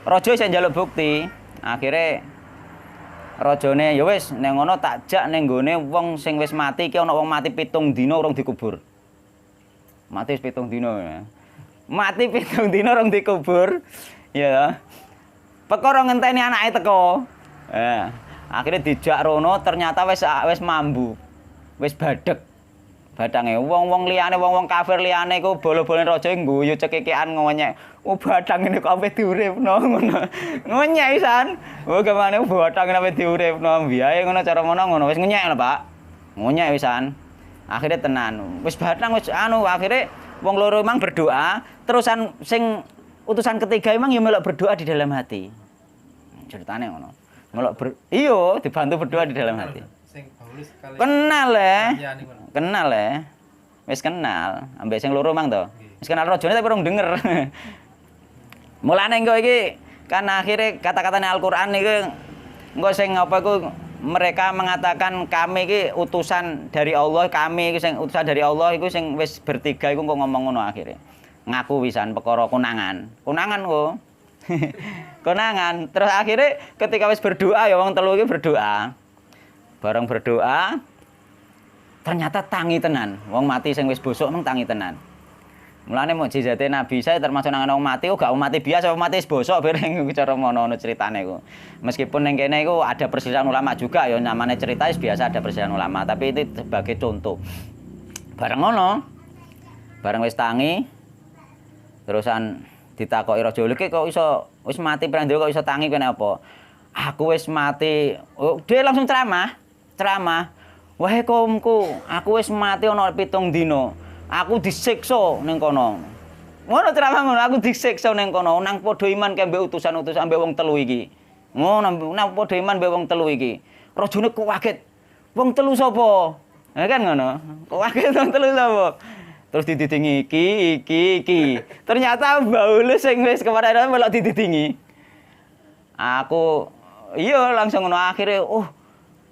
Raja isih njaluk bukti. Akhire rajane ya wis nek ngono tak jak ning gone wong sing wis mati iki ana wong mati 7 dina urung dikubur. Mati wis 7 dina. Mati 7 dina urung dikubur. Ya. Perkara ngenteni anake teko. Akhirnya dijak rono ternyata wis mambu. Wis badhek. Badange wong-wong liyane, wong-wong kafir liyane iku bolo-bolone raja ngguyu cekekekan ngonyek. Oh badang ngene kok ape diuripno ngono. Ngonyek pisan. Oh gamane badang ngene ape diuripno. Biaye ngono cara ngono wis ngenyek lho, Pak. Ngonyek pisan. Akhirnya tenan. Wis badang wis akhirnya wong loro emang berdoa, terusan sing utusan ketiga emang ya melok berdoa di dalam hati. Ceritane ngono. Iya, dibantu berdoa di dalam hati. Kenal Kenal ya. Wis kenal, ambek sing loro mang to. Wis kenal rajane tapi urung denger. Mulane engko iki kan akhire kata-katane Al-Qur'an iki engko sing apa iku mereka mengatakan kami iki utusan dari Allah, kami iki sing utusan dari Allah iku sing wis bertiga iku kok ngomong ngono akhire. Ngaku wisan perkara konangan. Konangan kok. Konangan. Terus akhirnya ketika wis berdoa ya wong telu iki berdoa. Bareng berdoa ternyata tangi tenan. Wong mati sing wis bosok mung tangi tenan. Mulane mukjizate Nabi saya termasuk nang wong mati gak wong mati biasa, wong mati wis bosok bareng cara ngono ceritane iku. Meskipun ning kene iku ada perselisihan ulama juga ya namanya cerita biasa ada perselisihan ulama, tapi itu sebagai contoh. Bareng ngono. Bareng wis tangi terusan ditakoki raja iki kok iso wis mati pirang dina kok iso tangi kene apa? Aku wis mati. Oh, dia langsung ceramah. Wahai kaumku, aku wis mati ana 7 dina. Aku disiksa ning kono. Ngono ceramah ngono, aku disiksa ning kono nang padha iman kaya mbek utusan-utusan mbek wong telu iki. Ngono nang padha iman mbek wong telu iki. Rajane kok kaget. Wong telu sapa? Ya kan ngono. Kok kaget wong telu sapa? Terus dididingi iki. Ternyata baule sing wis kemarin melok dididingi. Aku iya langsung ngono akhire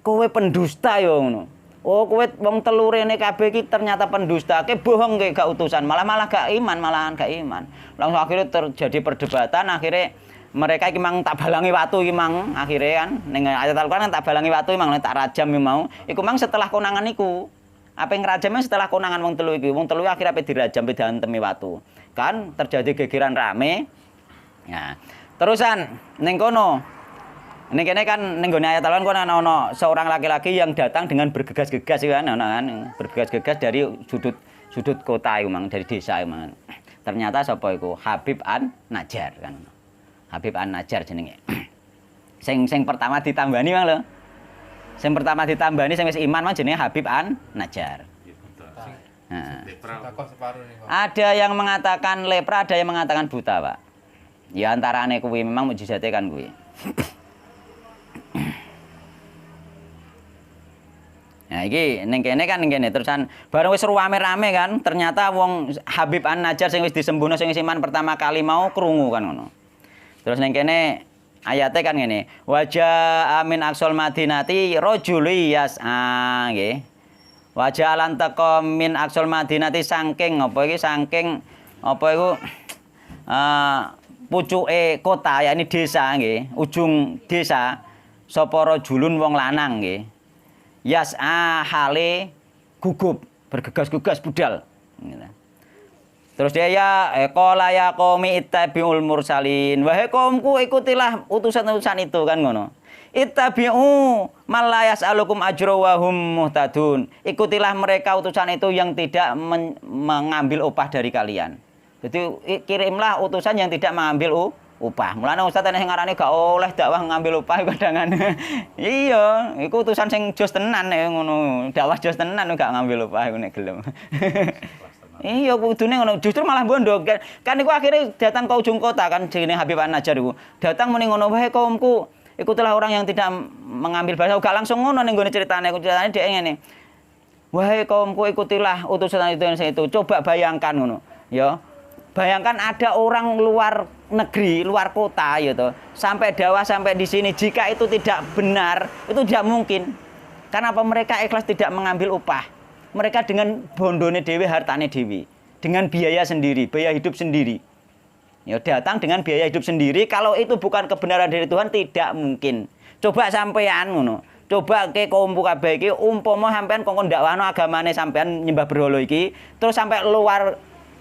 kowe pendusta ya ngono. Oh kowe wong telu rene kabeh iki ternyata pendusta. Ke bohong ke gak utusan, malah gak iman, malahan gak iman. Langsung akhirnya terjadi perdebatan, akhirnya mereka iki mang tak balangi watu iki mang akhirnya kan ning ayat Al-Qur'an tak balangi watu mang tak rajam iki mau. Iku mang setelah konangan iku. Apa yang rajamnya setelah konangan wong telu iki. Wong telu akhirnya ape dirajam pe diantemi watu. Kan terjadi gegeran rame. Ya. Terusan ning kono. Ning kene kan ning gone ayat Al-Qur'an kono ana seorang laki-laki yang datang dengan bergegas-gegas kan ana kan bergegas-gegas dari sudut kota iku mang dari desa iku mang. Ternyata sapa iku? Habib An-Najjar kan. Habib An-Najjar jenenge. Sing pertama ditambani mang lho. Sing pertama ditambani sing wis iman mang jenenge Habib An-Najjar. Nah. Ada yang mengatakan lepra, ada yang mengatakan buta, Pak. Ya antarane kuwi memang mukjizate kan kuwi. Nah iki ning kene kan ning kene terusan bareng wis rame-rame kan ternyata wong Habib An-Najjar sing wis disembuhno sing iman pertama kali mau krungu kan ngono. Terus ning kene ayate kan ngene, wajah amin aqsal madinati rajuli yas'a nggih. Wajah lan teka min aqsal madinati saking apa iki saking apa iku pucuke kota yakni desa nggih, ujung desa sapa rajulun wong lanang nggih. Yas'a hale gugup, bergegas-gegas budal. Terus dia qala ya qaumi ittabi'ul mursalin. Wahai kaumku ikutilah utusan-utusan itu kan ngono. Ittabi'u man la yas'alukum ajra wa hum muhtadun. Ikutilah mereka utusan itu yang tidak mengambil upah dari kalian. Jadi kirimlah utusan yang tidak mengambil upah. Mulane ustaz ana sing ngarani gak oleh dakwah ngambil upah kadangan. Iya, iku utusan sing jos tenan nek ngono. Dakwah jos tenan gak ngambil upah iku nek gelem. Iya kudune ngono. Justru malah bondo. Kan iku akhirnya datang ke ujung kota kan jenenge Habib An-Najjar iku. Datang muni ngono wae kaumku. Ikutilah orang yang tidak mengambil bahasa. Gak langsung ngono ning gone ceritane. Ceritane dhek ngene. Wahai kaumku ikutilah utusan itu. Coba bayangkan ngono. Ya. Bayangkan ada orang luar negeri, luar kota gitu. Sampai dakwah sampai di sini, jika itu tidak benar, itu tidak mungkin. Karena apa? Mereka ikhlas tidak mengambil upah. Mereka dengan bondone dewi, hartane dewi, dengan biaya sendiri, biaya hidup sendiri. Ya datang dengan biaya hidup sendiri. Kalau itu bukan kebenaran dari Tuhan, tidak mungkin. Coba sampean ngono. Coba ke kaum kabeh iki umpama sampean kongkon dakwahno agamane sampean nyembah berhala iki, terus sampai luar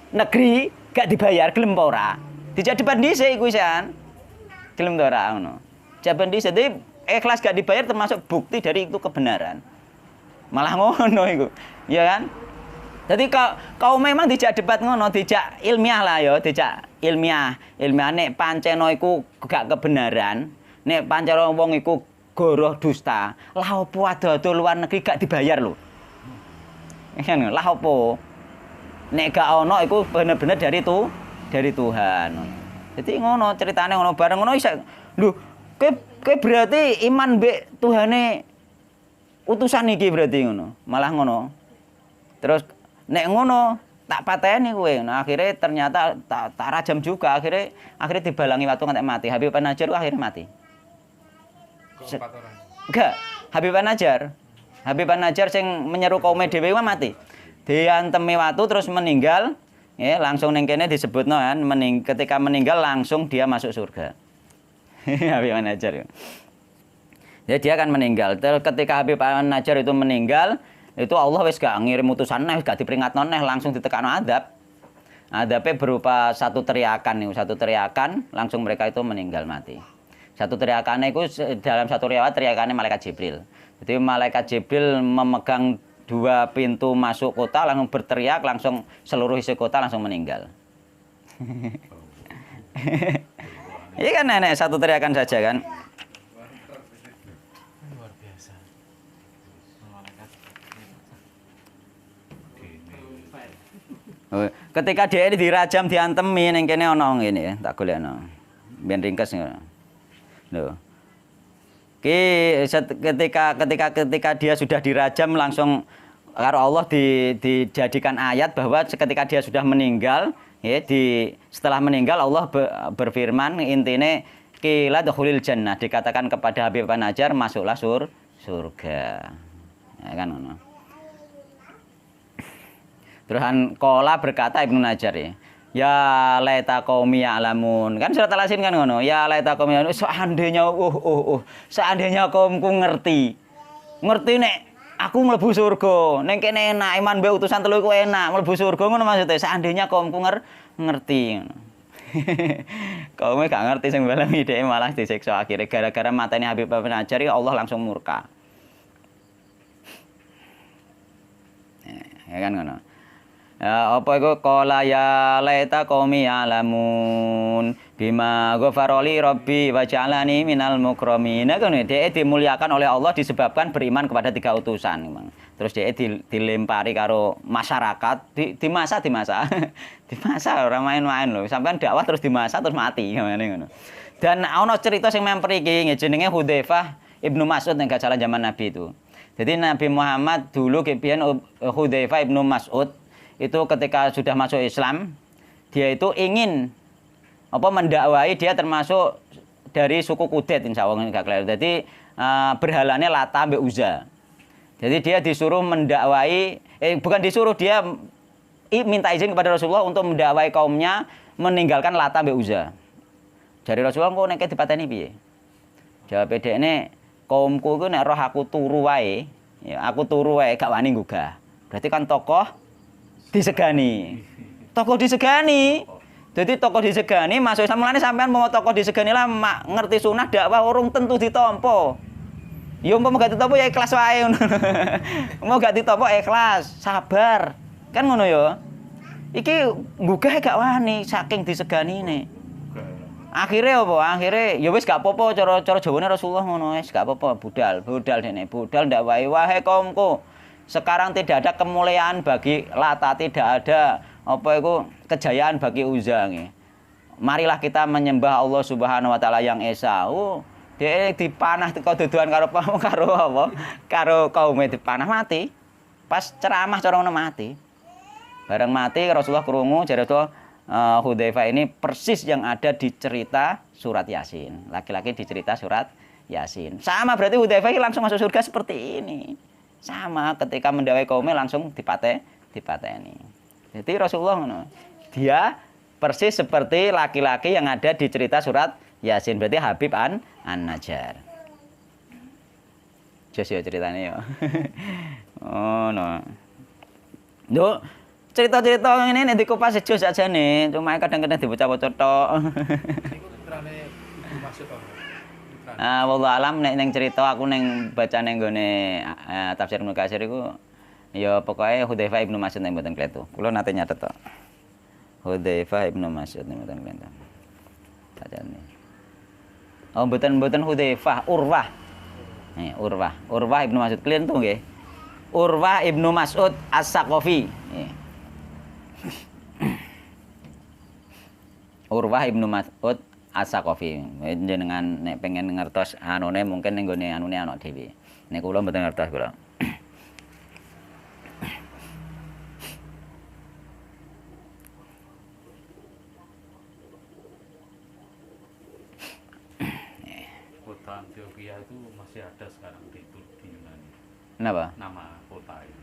negeri gak dibayar, gelem apa ora? Dijak debat dhisik iku isan. Gelem ta ora ngono. Jaban dhisik dadi ikhlas gak dibayar termasuk bukti dari itu kebenaran. Malah ngono iku. Ya kan? Jadi kau memang dijak debat ngono, dijak ilmiah lah ya, dijak ilmiah. Ilmiah nek panceno iku gak kebenaran, nek panceno wong iku goroh dusta, lah opo ado-ado luar negeri gak dibayar lho. Kan lah opo? Nek gak ono iku bener-bener dari Tuhan. Jadi ngono ceritane ngono bareng ngono iso. Lho, kowe berarti iman mbek Tuhane utusan iki berarti ngono. Malah ngono. Terus nek ngono tak pateni kowe. Nah, akhirnya ternyata tak rajam juga. Akhirnya dibalangi waktu nganti mati. Habib An-Najjar akhirnya mati. Keempat orang. Enggak, Habib An-Najjar. Habib An-Najjar sing menyeru kaum dhewe mati. Diantemi watu terus meninggal, ya langsung ning kene disebutno kan, ketika meninggal langsung dia masuk surga. Habib An-Najjar. Jadi dia akan meninggal. Terus ketika Habib An-Najjar itu meninggal, itu Allah wis gak ngirim utusan neh, gak diperingatno neh, langsung ditekakno adab. Adabnya berupa satu teriakan langsung mereka itu meninggal mati. Satu teriakannya itu dalam satu riwayat teriakannya malaikat Jibril. Jadi malaikat Jibril memegang dua pintu masuk kota langsung berteriak, langsung seluruh isi kota langsung meninggal. Ini kan nenek satu teriakan saja kan. Luar biasa. Ketika dia dirajam diantemi ning kene ana ngene ya, tak golekno. Ben ringkes ngono. Lho. Ketika dia sudah dirajam langsung karo Allah dijadikan ayat bahwa ketika dia sudah meninggal ya setelah meninggal Allah berfirman intine qila dukhulil jannah, dikatakan kepada Habib An-Najjar masuklah surga. Ya kan ngono. Terus qala berkata Ibnu Najjar ya laita qaumi ya'lamun. Kan surat Al-Yasin kan ngono. Ya laita qaumi ya'lamun. Seandainya kaumku ngerti. Ngerti nek aku mlebu surga. Ning kene enak iman mbek utusan telu iku enak, mlebu surga ngono maksudnya. Seandainya kaumku ngerti ngono. Kaumnya gak ngerti sing balemi dhek malah disiksa akhirnya gara-gara mateni Habib An-Najjar Allah langsung murka. Ya kan ngono. Ya, apa iku qala ya laita qaumi ya'lamun bima ghafarali rabbi wa ja'alani minal mukramin. Nah, dhek dimuliakan oleh Allah disebabkan beriman kepada tiga utusan. Terus dhek dilempari karo masyarakat, dimasa. Dimasa ora main-main lho. Sampeyan dakwah terus dimasa terus mati ngene ngono. Dan ana cerita sing memper iki jenenge Hudzaifah Ibnu Mas'ud ning jalan zaman Nabi itu. Jadi Nabi Muhammad dulu kepian Hudzaifah Ibnu Mas'ud itu ketika sudah masuk Islam, dia itu ingin mendakwai, dia termasuk dari suku Kudet insya Allah enggak keliru. Jadi berhalanya Lata mbek Uzza. Jadi dia disuruh mendakwai, bukan disuruh, dia minta izin kepada Rasulullah untuk mendakwai kaumnya meninggalkan Lata mbek Uzza. Dari Rasulullah kok nek dipateni piye? Jawab dhekne, kaumku iku nek roh aku turu wae, ya aku turu wae gak wani nggugah. Berarti kan tokoh disegani. Jadi tokoh disegani masuk Islam mulane sampean mau tokoh disegani lah ngerti sunah dakwah urung tentu ditampa. Ya umpama gak ditampa ya ikhlas wae ngono. Mau gak ditampa ikhlas, sabar. Kan ngono ya. Iki nggugah gak wani saking diseganine. Akhirnya apa? Akhirnya ya wis gak apa-apa cara Jawane Rasulullah ngono wis gak apa-apa budal dene. Budal ndak wae wahai kaumku. Sekarang tidak ada kemuliaan bagi Lata, tidak ada apa itu kejayaan bagi Uzza nggih. Marilah kita menyembah Allah Subhanahu wa taala yang esa. Dia dipanah teko duduhan karo apa? Karo kaume dipanah mati. Pas ceramah cara ngono mati. Bareng mati Rasulullah krungu jare to Hudzaifah ini persis yang ada di cerita surat Yasin. Laki-laki di cerita surat Yasin. Sama berarti Hudzaifah langsung masuk surga seperti ini. Sama ketika mendawai kaumnya langsung dipateni. Jadi Rasulullah dia persis seperti laki-laki yang ada di cerita surat Yasin. Berarti Habib An-Najjar. Jos ya ceritanya ya. Oh no. Duh, cerita-cerita ini nek dikupas jos aja nih. Cuma kadang-kadang dibocah-bocah tok. Niku terane Ibu maksud apa? Wallahu alam nek ning cerita aku ning baca ning gone tafsir Ibnu Katsir iku ya pokoknya Hudzaifah Ibnu Mas'ud nek mboten kletu. Kula nate nyatet to. Hudzaifah Ibnu Mas'ud nek mboten kletu. Bacane. Oh mboten Hudzaifah, Urwah. Urwah Ibnu Mas'ud kalian tuh nggih. Urwah Ibnu Mas'ud As-Saqafi. Urwah Ibnu Mas'ud As-Saqafi. Jenengan nek pengen ngertos anune mungkin ning gone anune ana dhewe. Nek kula mboten ngertos kula. Kota Antioquia itu masih ada sekarang di Yunani. Kenapa? Nama kota itu.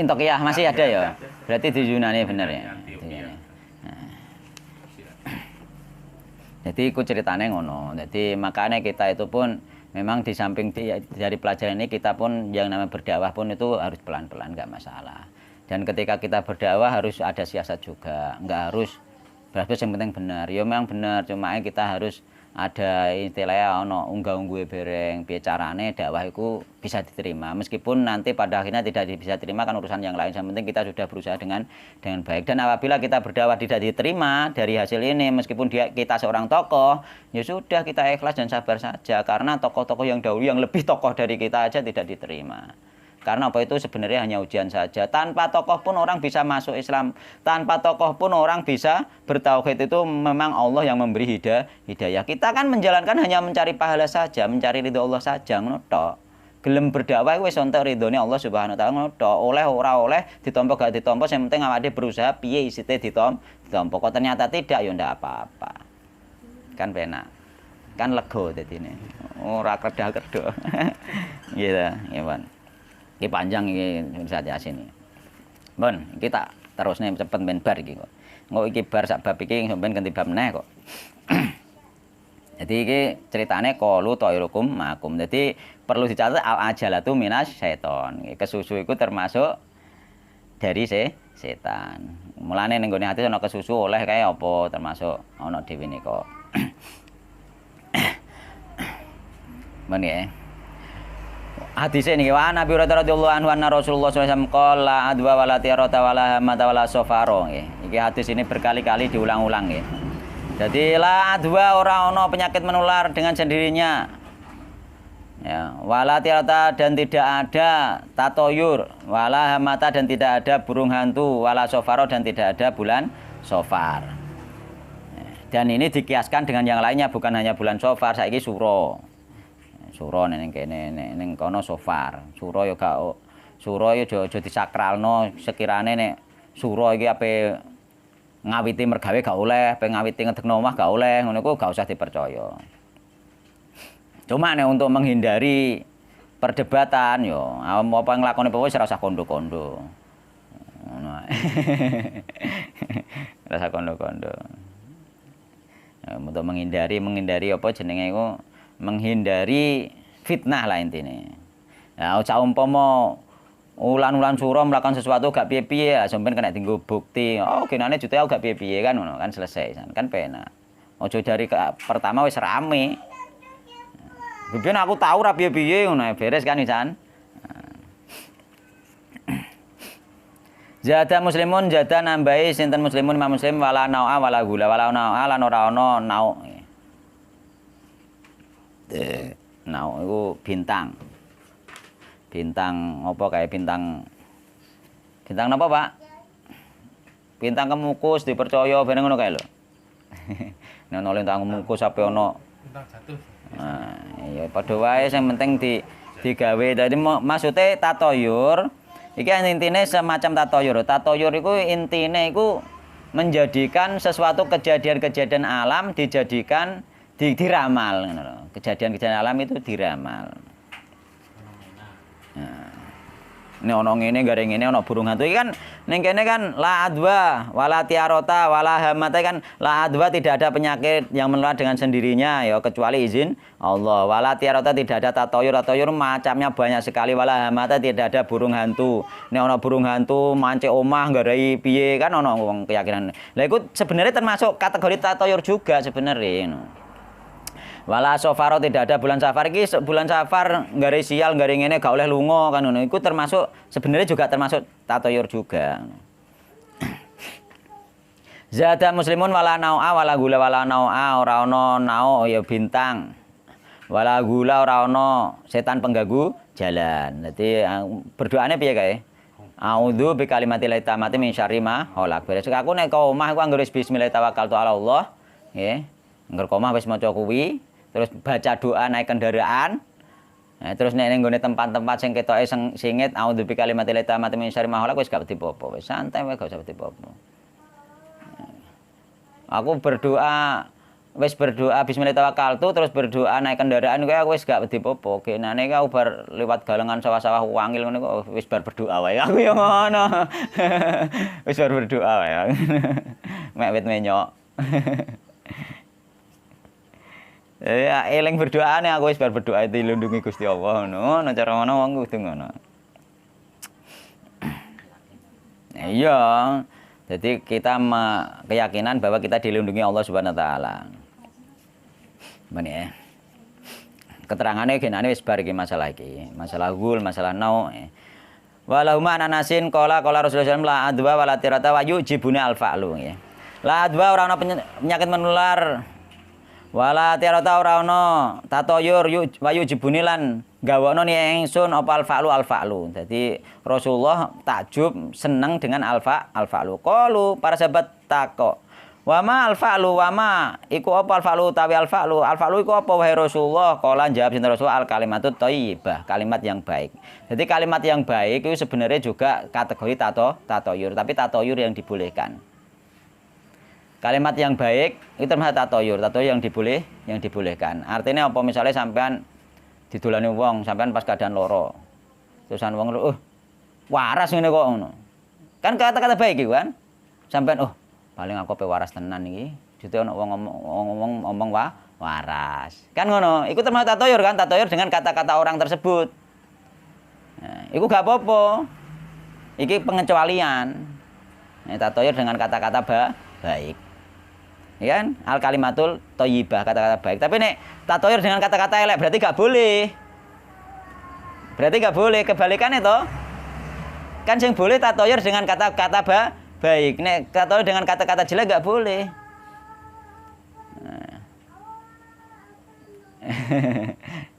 Intokiyah masih ada ya. Berarti di Yunani bener ya. Antioquia. Jadi ikut ceritanya ngono. Jadi makanya kita itu pun memang di samping dari pelajaran ini kita pun yang namanya berdakwah pun itu harus pelan-pelan nggak masalah. Dan ketika kita berdakwah harus ada siasat juga, nggak harus berarti yang penting benar. Ya memang benar, cuma kita harus ada istilahnya ono unggah-ungguhe bereng piye carane dakwah itu bisa diterima meskipun nanti pada akhirnya tidak bisa diterima kan urusan yang lain. Yang penting kita sudah berusaha dengan baik, dan apabila kita berdakwah tidak diterima dari hasil ini meskipun kita seorang tokoh ya sudah kita ikhlas dan sabar saja, karena tokoh-tokoh yang dahulu yang lebih tokoh dari kita aja tidak diterima. Karena apa itu sebenarnya hanya ujian saja. Tanpa tokoh pun orang bisa masuk Islam. Tanpa tokoh pun orang bisa bertauhid. Itu memang Allah yang memberi hidayah. Kita kan menjalankan hanya mencari pahala saja, mencari ridho Allah saja, ngono tok. Gelem berdakwah wis entuk ridhone Allah Subhanahu wa taala, ngono tok. Oleh ora oleh, ditampa gak ditampa, yang penting awake berusaha piye isite ditampa. Kok ternyata tidak ya ndak apa-apa. Kan penak. Kan lega dadine. Ora kerda-kerda. Gitu, ya, Pak. Iki panjang iki saat Yasin iki. Bon, kita terusne cepet ben bar iki kok. Engko iki bar sak bab iki sampeyan ganti bab meneh kok. Jadi iki ceritane qalu ta'irukum makum. Jadi perlu dicatat al-ajalatu minas syaiton. Kesusu iku termasuk dari setan. Mulane ning gone ati ana kesusu oleh kae apa termasuk ana dhewe nika. Men ya. Hadis ini wa Nabi radhiyallahu anhu anna Rasulullah SAW qala adwa wala tirata wala hamata wala safaro nggih. Iki hadis ini berkali-kali diulang-ulang nggih. Jadi la adwa ora ana penyakit menular dengan sendirinya. Ya, wala tirata dan tidak ada tatoyur, wala hamata dan tidak ada burung hantu, wala safaro dan tidak ada bulan safar. Dan ini dikiaskan dengan yang lainnya, bukan hanya bulan safar, saiki suro. Suro ning kene ning kono sofar. Suro ya gak suro ya aja disakralno sekirane nek suro iki ape ngawiti mergawe gak oleh, ape ngawiti ngedekno omah gak oleh, ngono iku gak usah dipercaya. Cuma nek untuk menghindari perdebatan yo apa nglakoni apa wis ora usah kondo-kondo. Ngono ae. Ora usah kondo-kondo. Untuk menghindari apa jenenge iku menghindari fitnah lah intinya. Nah, umpama ulan-ulan suro melakukan sesuatu gak piye-piye ya sampean kena tinggo bukti. Oh, genane jute aku gak piye-piye kan ngono kan selesai kan penak. Ojo dari pertama wis rame. Biyen aku tahu ra piye-piye ngono beres kan Isan. Zada muslimun zada nambahi sinten muslimun imam muslim wala na'a wala gula wala na'a lan ora ana nau. Nau iku bintang. Bintang apa kayak bintang napa, Pak? Bintang kemukus dipercaya bareng ngono kae lho. Nek ana lintang kemukus ape ana Bintang jatuh. nah, ya padha wae sing penting digawe. Dadi maksude tatoyur iki intine semacam tatoyur. Tatoyur iku intine iku menjadikan sesuatu kejadian-kejadian alam dijadikan diramal ngono lho. Kejadian-kejadian alam itu diramal. Nah, ini ono ngene gare ngene ono burung hantu iki kan ning kene kan la adwa wala tiarota wala hamata kan la adwa tidak ada penyakit yang menular dengan sendirinya ya kecuali izin Allah. Wala tiarota tidak ada tatoyur macamnya banyak sekali. Wala hamata tidak ada burung hantu. Nek ono burung hantu mancing omah garai piye kan ono wong keyakinan. Lah iku sebenarnya termasuk kategori tatoyur juga sebenarnya ngono. Wala safaro tidak ada bulan safar iki bulan safar gare sial gare ngene gak oleh lunga kan ngono. Iku termasuk sebenarnya juga termasuk tatoyur juga. Zada muslimun wala nau'a wala gula wala nau'a ora ana nau ya bintang. Wala gula ora ana setan pengganggu jalan. Dadi berdoane piye kae? A'udzu bi kalimatil tamati min syarri ma khalaq. Beres aku nek ka omah iku anggere bismillah tawakkaltu ala Allah, nggih. Angger omah wis maca kuwi terus baca doa naik kendaraan. Nah, terus nek ning nggone tempat-tempat sing ketoke singit a'udzu bi kalimatil tamati min syarri ma khalaq wis gak dipopo. Wis santai wae gak usah dipopo. Aku berdoa wis berdoa bismillahirrahmanirrahim terus berdoa naik kendaraan kowe aku wis gak dipopo. Genane aku bar liwat galengan sawah-sawah wangil ngono kok wis bar berdoa wae. Aku yo ngono. Wis bar berdoa wae. Mek wit menyok. Ya eling berdoane aku wis bar berdoa dilindungi Gusti Allah ngono. Ana cara ngono wong kudu ngono. Iya. Jadi kita keyakinan bahwa kita dilindungi Allah Subhanahu wa taala. Bani ya. Keterangannya genane wis bar iki masalah iki. Masalah gul, masalah nau. Walahuma ananasin qala Rasulullah sallallahu alaihi wasallam la adwa wala tirata wa yujibuna al-fa'lu ya. La adwa ora ana penyakit menular. Wala tirata ora ana tatoyur wa yujibuni lan gawono ni ingsun apa al-fa'lu. Dadi Rasulullah takjub seneng dengan al-fa'lu. Qalu para sahabat takok. Wa ma al-fa'lu wa ma iku apa al-fa'lu tawi al-fa'lu. Al-fa'lu iku apa wahai Rasulullah? Qala jawab sinten Rasul al-kalimatut thayyibah, kalimat yang baik. Jadi kalimat yang baik itu sebenarnya juga kategori tatoyur, tapi tatoyur yang dibolehkan. Kalimat yang baik itu termasuk tatoyur yang dibolehkan. Artinya apa misalnya sampean didolani wong, sampean pas keadaan loro. Terusan wong waras ngene kok ngono. Kan kata-kata baik iki kan. Sampean paling aku pe waras tenan iki. Jute ono wong ngomong waras. Kan ngono. Iku termasuk tatoyur kan, tatoyur dengan kata-kata orang tersebut. Nah, iku gak apa-apa. Iki pengecualian. Nah, tatoyur dengan kata-kata baik. Ya kan? Al kalimatul thayyibah, kata-kata baik. Tapi nek tatoyur dengan kata-kata elek berarti gak boleh. Berarti gak boleh, kebalikannya toh. Kan sing boleh tatoyur dengan kata-kata baik. Nek tatoyur dengan kata-kata jelek gak boleh.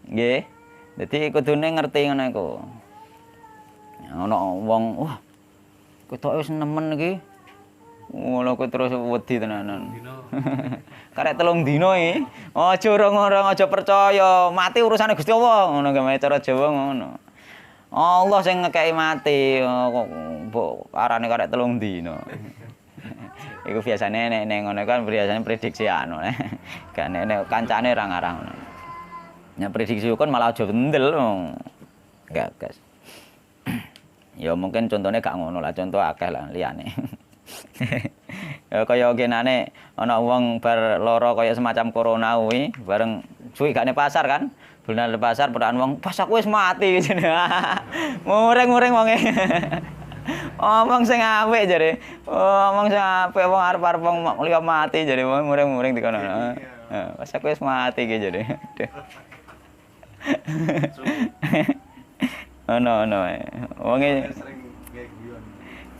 Nggih. Dadi kudune ngerti ngono iku. Ana wong, wah. Ketoke wis nemen iki. Ngono ku terus wedi tenanan. Karek 3 dina iki. Aja orang-orang aja percaya, mati urusane Gusti Allah. Ngono gawe cara Jawa ngono. Allah sing ngekeki mati kok mbok arane karek 3 dina. Iku biasane nek ngono kan biasane prediksi anu. Gak nek kancane ra ngarah ngono. Nek prediksi kon malah aja ndel. Gagas. Ya mungkin contohnya gak ngono lah, contoh akeh lah liyane. Ya kaya genane ana wong bar lara kaya semacam corona kuwi bareng suwi gak ning pasar kan. Bulan ning pasar peraan wong, "Pas aku wis mati." Mureng-mureng wonge. Omong sing apik jare. Omong sing apik wong arep-arep wong liya mati jare mureng-mureng dikono. Pas aku wis mati iki jare. Ono. Wonge Sering kayak guyon.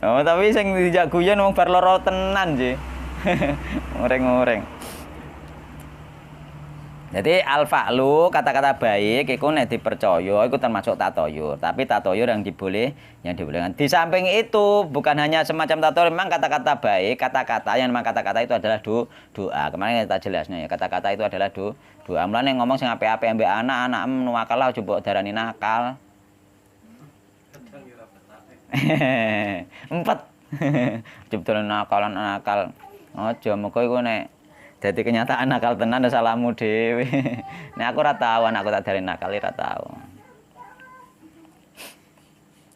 oh, tapi sing dijak guyon wong bar lara tenan sih. Mureng-mureng. Jadi al-fa'lu kata-kata baik iku nek dipercaya iku termasuk tatoyur, tapi tatoyur yang dibolehkan. Di samping itu bukan hanya semacam tatoyur, memang kata-kata baik, kata-kata yang memang kata-kata itu adalah doa. Kemarin kita jelasnya ya, kata-kata itu adalah doa. Mulane ngomong sing apik-apik ambek anak nuwakal aja mbok darani nakal. Empat. Jebul nakal. Aja muga iku nek dadi kenyataan nakal tenan salahmu dhewe. Nek aku ora tau anakku tak darani nakal ora tau.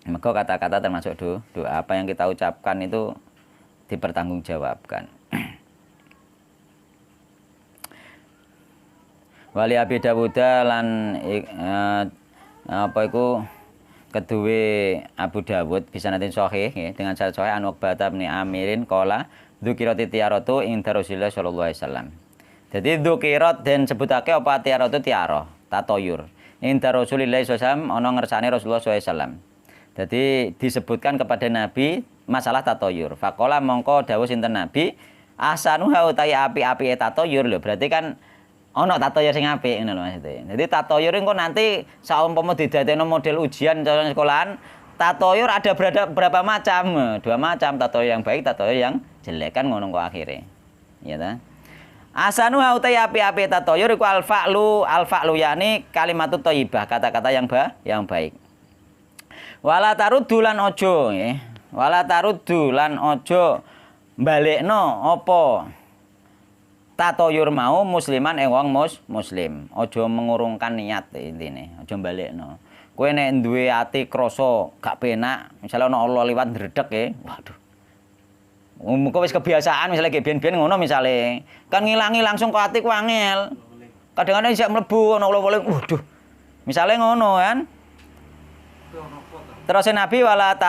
Maka kata-kata termasuk doa. Apa yang kita ucapkan itu dipertanggungjawabkan. Wali Abi Dawud lan apa iku kedue Abu Dawud bisa nanti sahih ya, dengan syarat sahih an Uqbah bin Amirin qala dzukirati tiaratu ing Rasulullah sallallahu alaihi wasallam. Jadi dzukirat dan sebutake apa tiaratu tiara, tatoyur. Ing Rasulullah sallallahu alaihi wasallam ana ngersane Rasulullah sallallahu alaihi wasallam. Jadi disebutkan kepada Nabi masalah tatoyur. Faqala mongko dawuh sinten Nabi, ahsanuha utawi api-api tatoyur lho. Berarti kan ana tatoyur sing apik ngono lho maksudnya. Jadi tatoyur engko nanti saumpama didadekno model ujian cara sekolahan, tatoyur ada berapa macam? 2 macam, tatoyur yang baik, tatoyur yang jelek kan ngono kok akhire. Ya ta? Asanu hautai api-api tatoyur iku al-fa'lu yani kalimatut thayyibah, kata-kata yang baik. Wala taruddu lan aja nggih. Wala taruddu lan aja balekno apa tatoyur mau musliman ing wong muslim. Aja mengurungkan niat intine, aja balekno. Kowe nek duwe ati krasa gak penak, misale ana Allah liwat ndredeg ya, waduh. Muga wis kebiasaan misale biyen-biyen ngono misale. Kan ngilangi langsung kok ati ku angel. Kadang-kadang isih mlebu ana Allah, waduh. Misale ngono kan. Terus Nabi wala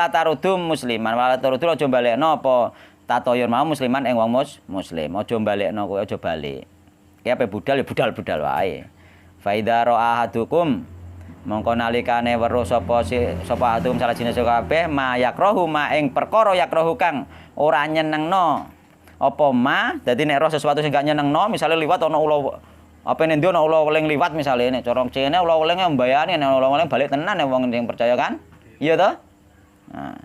tarudum musliman, wala tarudu aja balekno apa tatoyur mau musliman ing wong muslim. Aja balekno kowe aja balik. Ki ape budal ya budal wae. Fa idza ra'a ahadukum mongko nalikane weruh sapa adum salah jenis kabeh ma yakrahu ma ing perkara yakrahu kang ora nyenengno apa ma dadi nek roh sesuatu sing gak nyenengno misale liwat ana ula apa nek ndi ana ula weling liwat misale nek cara cene ula welinge mbayani nek ula weling balik tenan nek wong sing percaya kan iya to nah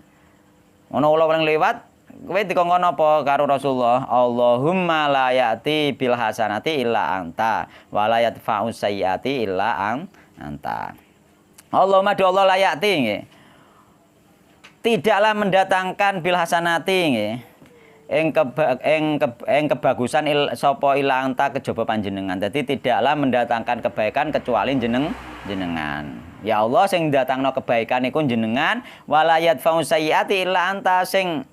ana ula weling liwat kowe dikongkon apa karo Rasulullah Allahumma la ya'ti bil hasanati illa anta wa la yadfa'u sayyiati illa anta. Allahumma do Allah layati nggih. Tidaklah mendatangkan bil hasanati nggih. Ing kebagusan sapa ila anta kejaba panjenengan. Dadi tidaklah mendatangkan kebaikan kecuali jenengan. Ya Allah sing datangno kebaikan iku jenengan wala yadfa'u sayyiati illa anta sing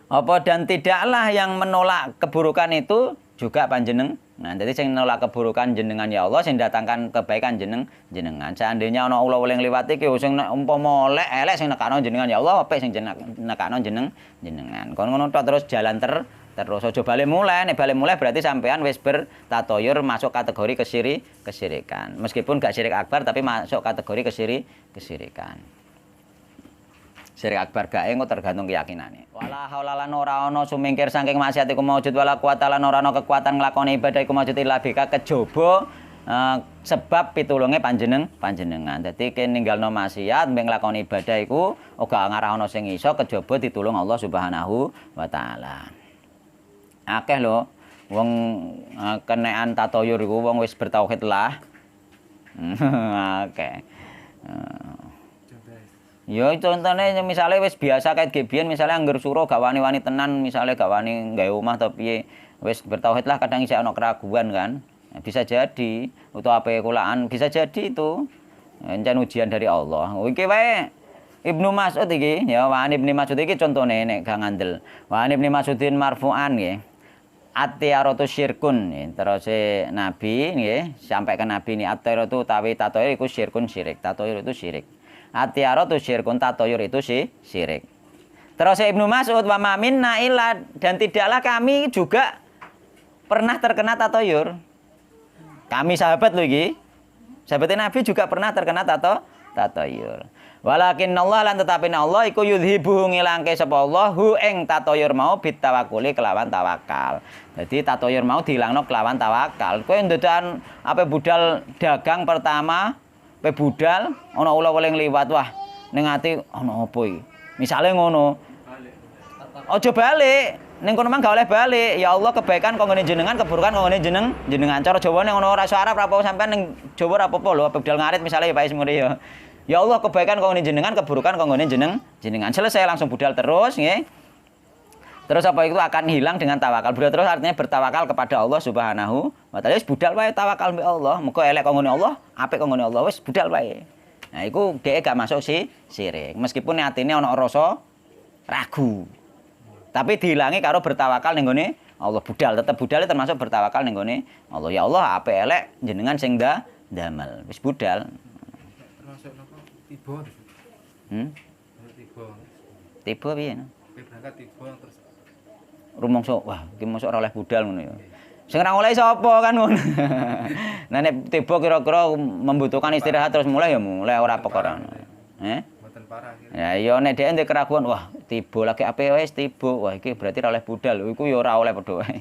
apa dan tidaklah yang menolak keburukan itu juga panjenengan. Nah, jadi sing nolak keburukan jenengan ya Allah, sing datangkan kebaikan jenengan. Seandainya ana ula weling liwat iki sing umpama elek sing nekakno jenengan ya Allah, apik sing nekakno jenengan. Kon ngono tok terus jalan terus aja balik mulai. Nek balik mulai berarti sampean wis bertatoyur masuk kategori kesyirikan. Meskipun gak syirik akbar tapi masuk kategori kesyirikan. Syirik akbar gae engko tergantung keyakinane. Wala haula lan ora ana sumingkir saking maksiat iku maujud wala kuwata lan ora ana kekuatan nglakoni ibadah iku maujud illa bika kejaba sebab pitulunge panjenengan. Dadi ken ninggalno maksiat mbek nglakoni ibadah iku uga ngarah ana sing iso kejaba ditulung Allah Subhanahu wa taala. Akeh lho wong kenekan tatoyur iku wong wis bertauhid lah. Akeh. Ya contone misale wis biasa kayak gebian misale angger suro gak wani-wani tenan misale gak wani gawe omah to piye wis bertauhid lah kadang isih ana keraguan kan bisa jadi utawa ape kulaan bisa jadi itu encen ujian dari Allah iki wae Ibnu Mas'ud iki ya wa Ibnu Mas'ud iki contone nek gak ngandel wa Ibnu Mas'udin marfu'an nggih at-tiyaratu syirkun. Terus Nabi nggih, sampai ke Nabi ini at-tiyaratu utawi tatoyur iku syirkun syirik. Tatoyur itu syirik. At-tiyaratu syirkun, tatoyur itu syirik. Terus Ibnu Mas'ud wa ma minna illa, dan tidaklah kami juga pernah terkena tatoyur. Kami sahabat lho iki. Sahabatnya Nabi juga pernah terkena tatoyur. Walakin Allah lan tetapi Allah iku yudhibu ngilangke sapa Allah hu ing tatoyur mau bitawakuli kelawan tawakal. Jadi tatoyur mau dilangno kelawan tawakal. Kowe ndedan ape budal dagang pertama, pe budal ana ula weling liwat, wah ning ati ana apa iki? Misale ngono. Aja balik. Ning kono mang gak oleh balik. Ya Allah, kebaikan konggone jenengan, keburukan konggone jenengan. Cara Jawane ngono ora iso Arab ra apa sampean ning Jawa ora apa-apa lho, ape budal ngarit misale ya Pak Ismuri ya. Ya Allah, kebaikan konggone jenengan, keburukan konggone jenengan. Selesai langsung budal terus nggih. Terus apa itu akan hilang dengan tawakal. Budal terus artinya bertawakal kepada Allah Subhanahu wa taala. Wis budal wae tawakal mbek Allah. Muga elek konggone Allah, apik konggone Allah, wis budal wae. Nah, iku dhek gak masuk syirik. Meskipun atine ana rasa ragu. Tapi dihilangi karo bertawakal ning gone Allah. Budal tetep budal termasuk bertawakal ning gone Allah. Ya Allah, apik elek jenengan sing damel. Wis budal. Termasuk napa tiba. Tiba. Tiba piye? Berangkat tiba terus Rumangsa, wah iki mosok ora oleh budal ngono ya. Sing ora oleh sapa kan ngono. Nah nek tiba kira-kira membutuhkan istirahat terus mulai ya mulai ora perkara. mboten parah iki. Ya iya nek dhek ndek keraguan, wah tiba lagi ape wis tiba. Wah iki berarti ora oleh budal. Iku ya ora oleh padha wae.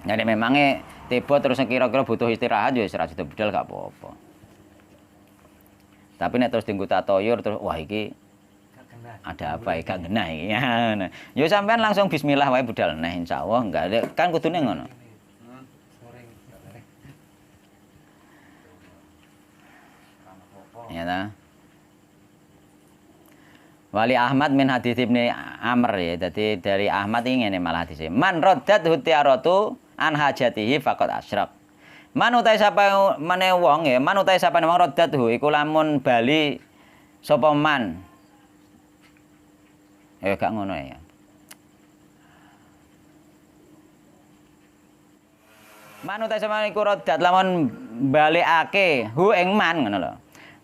Jadi memangnya tiba terus kira-kira butuh istirahat ya ora sida budal gak apa-apa. Tapi nek terus dienggo tatoyur terus wah iki ada apa ya gak genah iki. Ya sampean langsung bismillah wae budal. Nah insyaallah enggak ada kan kudune ngono. Ya ta. Wali Ahmad min hadits Ibnu Amr ya. Dadi dari Ahmad ini ngene malah hadise. Man raddat hutiyaratu an hajatihi faqad asyrak. Man utai sapa meneh wong ya, man utai sapa wong raddat iku lamun bali sapa man. Gak ngono ya. Man utai sapa iku raddat lamun balekake hu ing man ngono lho.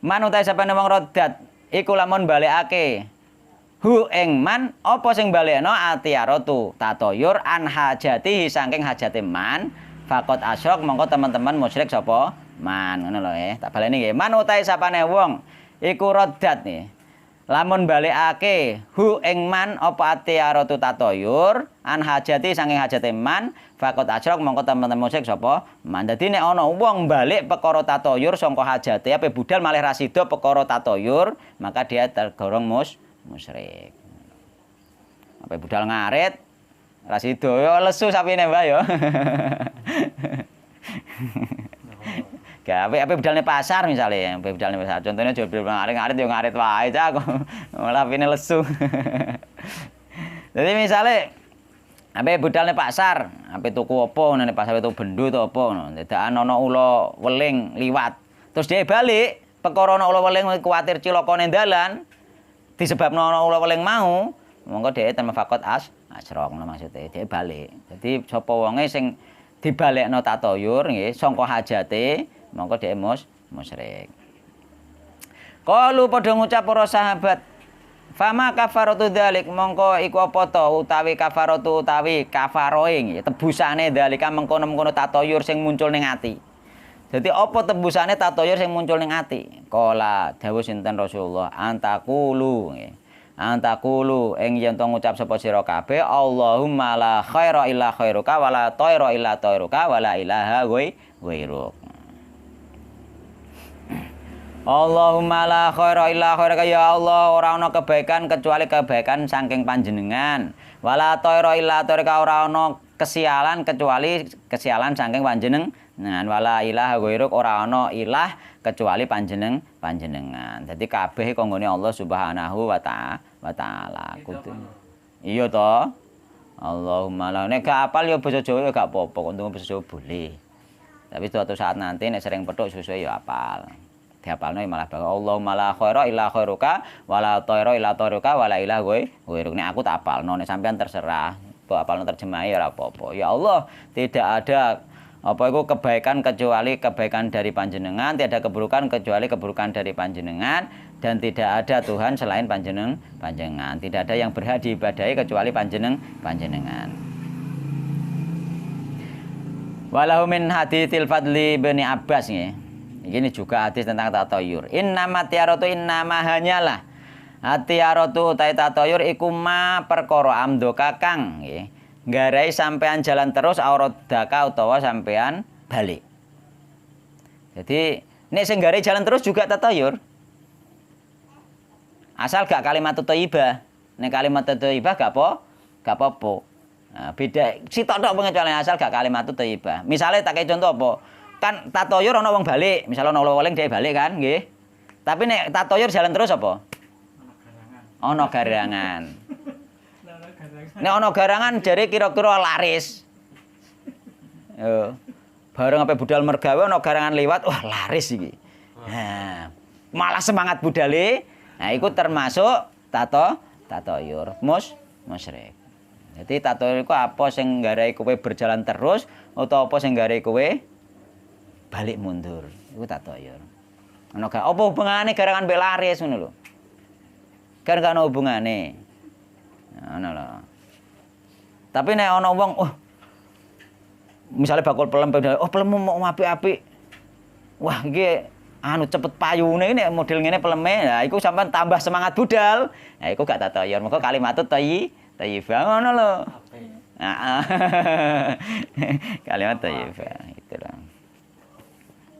Man utai sapa wong raddat iku lamun balekake hu ing man apa sing balekno atiyaratu tatoyur an hajati saking hajate man faqat asyrak mongko teman-teman musyrik sapa man ngono lho tak baleni nggih. Man utai sapane wong iku raddat nih lamun balekake hu ing man apa atiyaratu tatoyur an hajati saking hajate man faqat asyrak mongko teman-teman musyrik sapa man. Dadi nek ana wong balik perkara tatoyur sangka hajate ape budal malih ra sida perkara tatoyur maka dia tergolong musyrik. Ape budal ngarit ra sida yo lesu sapine Mbah yo. Gawe ape budalne pasar misale, ape budalne pasar. Contohnya jual ngarit yo ngarit wae cah kok. Malah pine lesu. Jadi misale ape budalne pasar, ape tuku apa nang pasar itu bendo to apa ngono. Dadakan ana ula weling liwat. Terus dia balik, perkara ana ula weling kuwatir cilaka ning dalan disebabno ana ula weling mau, monggo dhek ten mafaqat asyraq ngono maksude. Dhek balik. Jadi sapa wonge sing dibalekno tatoyur nggih sangka hajate mongko dhek musyrik. Qalu padha ngucap para sahabat, fama kafaratu dzalik mongko iku apa to utawi kafaratu utawi kafaroe tebusane dzalika mengkono-mengkono tatoyur sing muncul ning ati. Dadi apa tebusane tatoyur sing muncul ning ati? Qala dawuh sinten Rasulullah antakulu nggih. Antakulu ing yen to ngucap sapa sira kabeh Allahumma la khaira illa khairuka wala thaira illa thairuka wala ilaha ghairuk. Allahumma la khaira illa khairuka ya Allah ora ana kebaikan kecuali kebaikan saking panjenengan. Wala thaira illa thairuka ora ana kesialan kecuali kesialan saking panjenengan. Wala ilaha ghairuk ora ana ilah kecuali panjenengan. Dadi kabeh kanggone Allah Subhanahu wa taala. Kudu. Iya to. Allahumma la nek gak apal ya basa Jawa ya gak apa-apa, kok ndonga basa Jawa boleh. Tapi suatu saat nanti nek sering petuk susu ya apal. Diapalno malah bae Allahumma la khaira illa khairuka wala thaira illa thairuka wala ilaha ghairuk. Nek aku tak apalno nek sampean terserah. mbok apalno terjemahe ora apa-apa. Ya Allah, tidak ada apa itu kebaikan kecuali kebaikan dari panjenengan, tidak ada keburukan kecuali keburukan dari panjenengan, dan tidak ada Tuhan selain panjenengan. Tidak ada yang berhak diibadahi kecuali panjenengan. Walahu min haditsil Fadli bin Abbas nggih. Ini juga hadis tentang tatayur. Innama tiaratu innama hanyalah. Tiaratu utai tatayur iku ma perkara amdo kakang nggih. Nggarai sampean jalan terus auradaka utawa sampean balik. Jadi nek sing nggarai jalan terus juga tatayur. Asal gak kalimat thayyibah. Nek kalimat thayyibah gak apa-apa. Nah, beda sitok tok pengecualian asal gak kalimat thayyibah. Misale tak kei contoh apa? Kan tatoyur ana wong balik, misalnya ana wong dia balik kan, nggih. Tapi nek tatoyur jalan terus apa? Ana garangan. Nek ana garangan jare kira-kira laris. Yo. Bareng ape budal mergawe ana garangan liwat, wah laris iki. Nah, malah semangat budale. Nah, iku termasuk tatoyur. Musyrik. Jadi tatoyur iku apa sing nggarai kowe berjalan terus utawa apa sing nggarai kowe balik mundur. Iku tatoyur. Ana gak apa hubungane garangan mbek laris ngono lho. Kan gak ana hubungane. Ngono lho. Tapi nek ana wong misalnya bakul pelem pelem mau apik-apik. Wah, iki anu cepet payune ini model ngene peleme. Nah, iku sampean tambah semangat budal. Nah, iku gak tatoyur. Mengko kalimat thayyibah ngono lho. Heeh. Kalimat thayyibah gitu lho.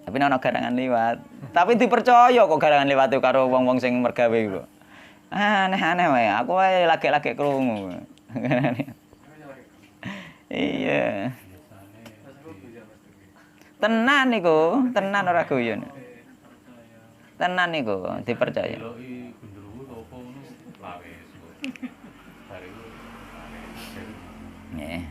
Tapi ana garangan liwat. Tapi dipercaya kok garangan liwat karo wong-wong sing mergawe iku. Aneh-aneh wae. Aku wae lagi-lagi krungu. Iya. Tenan niku, tenan ora guyon. Tenan niku dipercaya. Nggih.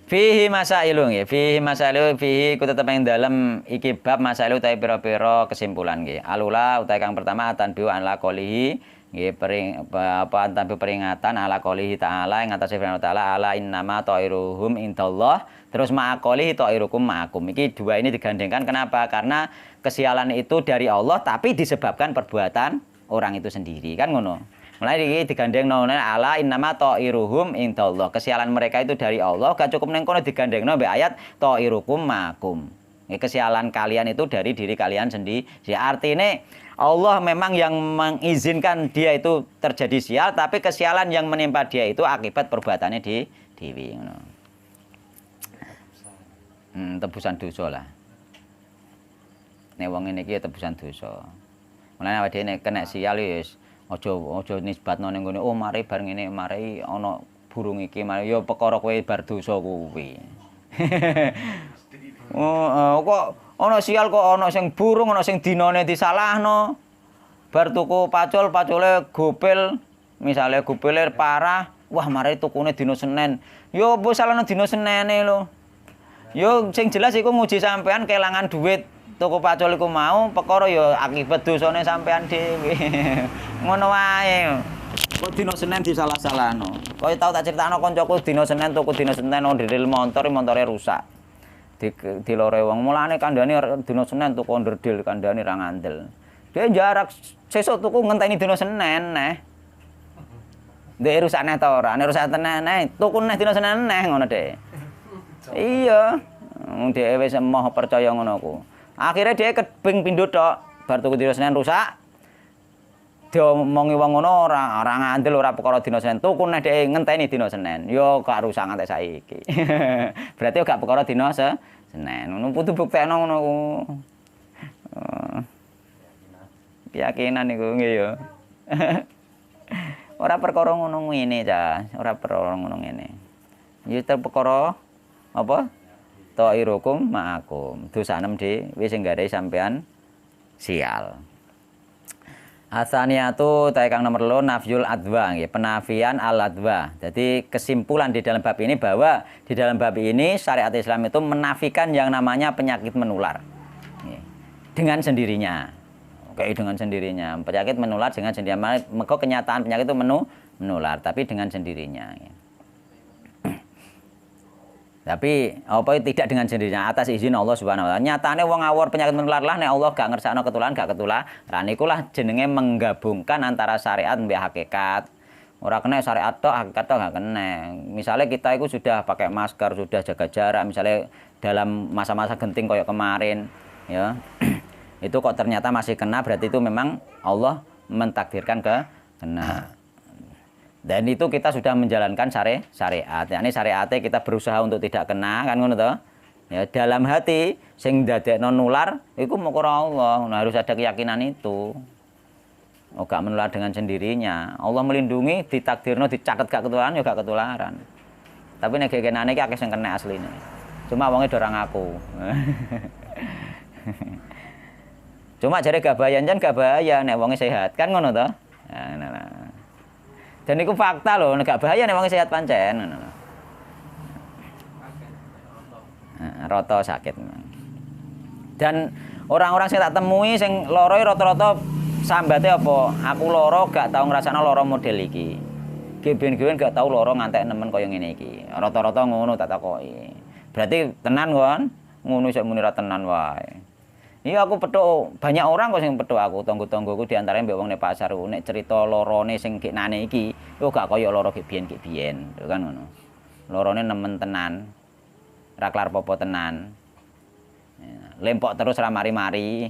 Fihi masailu nggih, fihi masailu fihi ku tetep ing dalem iki bab masailu utawi pira-pira kesimpulan nggih. Alula utawi kang pertama tanbiu ala qolihi nggih tanbiu peringatan ala qolihi ta'ala ing atase firman ta'ala ala innama ta'iruhum indallah terus ma'aqolihi ta'irukum ma'akum. Iki dua ini digandengkan kenapa? Karena kesialan itu dari Allah tapi disebabkan perbuatan orang itu sendiri kan ngono. Mulai iki digandengno ala innama ta'iruhum indallah. Kesialan mereka itu dari Allah, gak cukup neng kono digandengno mbek ayat ta'irukum makum. Kesialan kalian itu dari diri kalian sendiri. Artinya Allah memang yang mengizinkan dia itu terjadi sial, tapi kesialan yang menimpa dia itu akibat perbuatannya di dewi ngono. Tebusan dosa lah. Nek wong ngene iki tebusan dosa. Mulane awake dhewe nek kena sial wis Aja nisbatno ning ngene, mari bar ngene, mari ana burung iki, mari ya perkara kowe bar dosa kuwi. Kok ana sial kok ana sing burung, ana sing dinane disalahno. Bar tuku pacul, pacule gopil, misale gopile parah, wah mari tukune dina Senin. Ya mbok salahno dina Senene lho. Ya sing jelas iku nguji sampean kelangan duit. Tuku pacul iku mau perkara ya akibat dosane sampean dhewe. Ngono wae. Kok dina Senin disalah-salahno. Kaya tau tak critakno kancaku dina Senin tuku dina Senin onderdil montore rusak. Dilore wong. Mulane kandhane dina Senin tuku onderdil kandhane ra ngandel. Dia jarak sesuk tuku ngenteni dina Senin neh. Ndek rusak neh ta ora? Nek rusak tenan neh tuku neh dina Senin neh ngono dhek. Iya. Dhek wis emoh percaya ngono ku. Akhirnya dia keping pindho tok, bar tuku dina Senin rusak. Diomongi wong ngono ora ngandel ora perkara dina Senin. Tuku neh dhek ngenteni dina Senin. Yo gak rusak nganti saiki. Berarti gak perkara dina Senin. Ngono kudu buktekno ngono ku. Keyakinan niku nggih yo. Ora perkara ngono ngene cah, ora perkara ngono ngene. Yo perkara apa? Ta'irukum ma'akum. Dosanem wis nggadahi sampean sial. Asaniyatu ta kang nomor 2 nafyul adwa nggih, penafian al adwa. Jadi kesimpulan di dalam bab ini bahwa di dalam bab ini syariat Islam itu menafikan yang namanya penyakit menular. Nggih. Dengan sendirinya. Kayak dengan sendirinya. Penyakit menular dengan sendirinya. Maka kenyataan penyakit itu menular, tapi dengan sendirinya. Ya. Tapi apa tidak dengan sendirinya atas izin Allah Subhanahu wa taala. Nyatane wong ngawur penyakit menular lah nek Allah gak ngersakno ketularan gak ketularan. Iku lah jenenge menggabungkan antara syariat mbek hakikat. Ora kena syariat tok, hakikat tok gak kena. Misalnya kita itu sudah pakai masker, sudah jaga jarak, misalnya dalam masa-masa genting kayak kemarin, ya. Itu kok ternyata masih kena, berarti itu memang Allah mentakdirkan kena. Dan itu kita sudah menjalankan syariat. Yakni syariatnya kita berusaha untuk tidak kena, kan ngono to? Ya, dalam hati sing dadekno nular iku moko Allah. Nah, harus ada keyakinan itu. Oh, gak menular dengan sendirinya. Allah melindungi, ditakdirno dicatet gak ketularan ya gak ketularan. Tapi nek gegenane iki akeh sing kena asline. Cuma wonge do ora ngaku. Cuma jare gak bahaya jan gak bahaya nek wonge sehat, kan ngono to? Nah. Dan itu fakta loh, gak bahaya nek wong sehat pancen. Roto sakit. Dan orang-orang sing tak temui sing loro rata-rata sambate apa? Aku loro gak tau ngrasakno loro model iki. Geben-geben gak tau loro ngantek nemen kaya ngene iki. Rata-rata ngono tak takoki. Berarti tenan kon? Ngono iso muni ra tenan wae. Iya aku petuk banyak orang kok sing petuk aku, tangga-tanggaku diantaranya mbek wong nek pasar nek cerita lorone sing geknane iki, yo gak kaya loro gek biyen kan ngono. Lorone nemen tenan. Ra kelar popo tenan. Lempok terus ra mari-mari.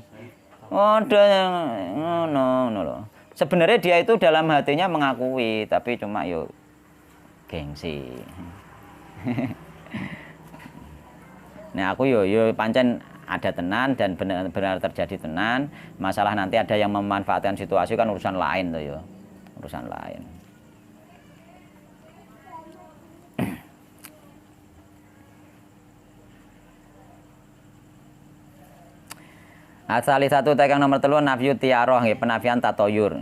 Ngono lho. Sebenarnya dia itu dalam hatinya mengakui, tapi cuma yo gengsi. Nah aku yo pancen ada tenan dan benar-benar terjadi tenan. Masalah nanti ada yang memanfaatkan situasi kan urusan lain tuh ya. Urusan lain. Asali satu tegang nomor 3 nafyu tiaroh nggih, penafian tatoyur.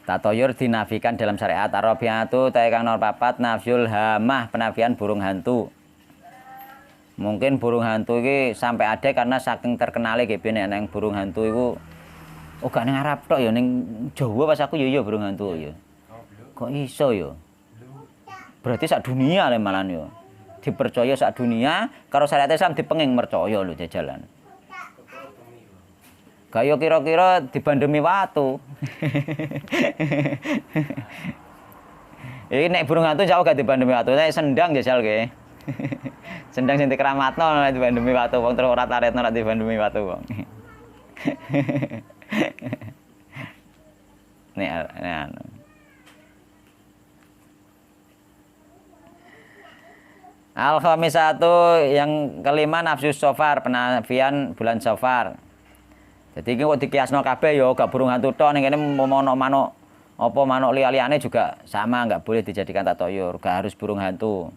Tatoyur dinafikan dalam syariat. Arabiatu tegang nomor 4 nafyul hamah, penafian burung hantu. Mungkin burung hantu ini sampai ada karena saking terkenalnya kayak nek burung hantu itu gak ning Arab tok ya, ning Jawa pas aku ya burung hantu ya. Kok iso ya? Berarti sak dunia le malan ya. Dipercaya sak dunia, karo syariat Islam dipenging mercaya lho jajalan. Kaya kira-kira dibandemi watu. Iki nek burung hantu jauh gak dibandemi watu, nek sendang jajal ke. Sendang sing dikeramatno nek dibandemi watu, wong terus ora taretno nek dibandemi watu wong. Nek anu. Al-khamisatu yang kelima nafsu safar, penafian bulan safar. Jadi iki kok dikiasno kabeh ya gak burung hantu tok ning kene manuk apa manuk liya-liyane juga sama, enggak boleh dijadikan tatoyur, gak harus burung hantu.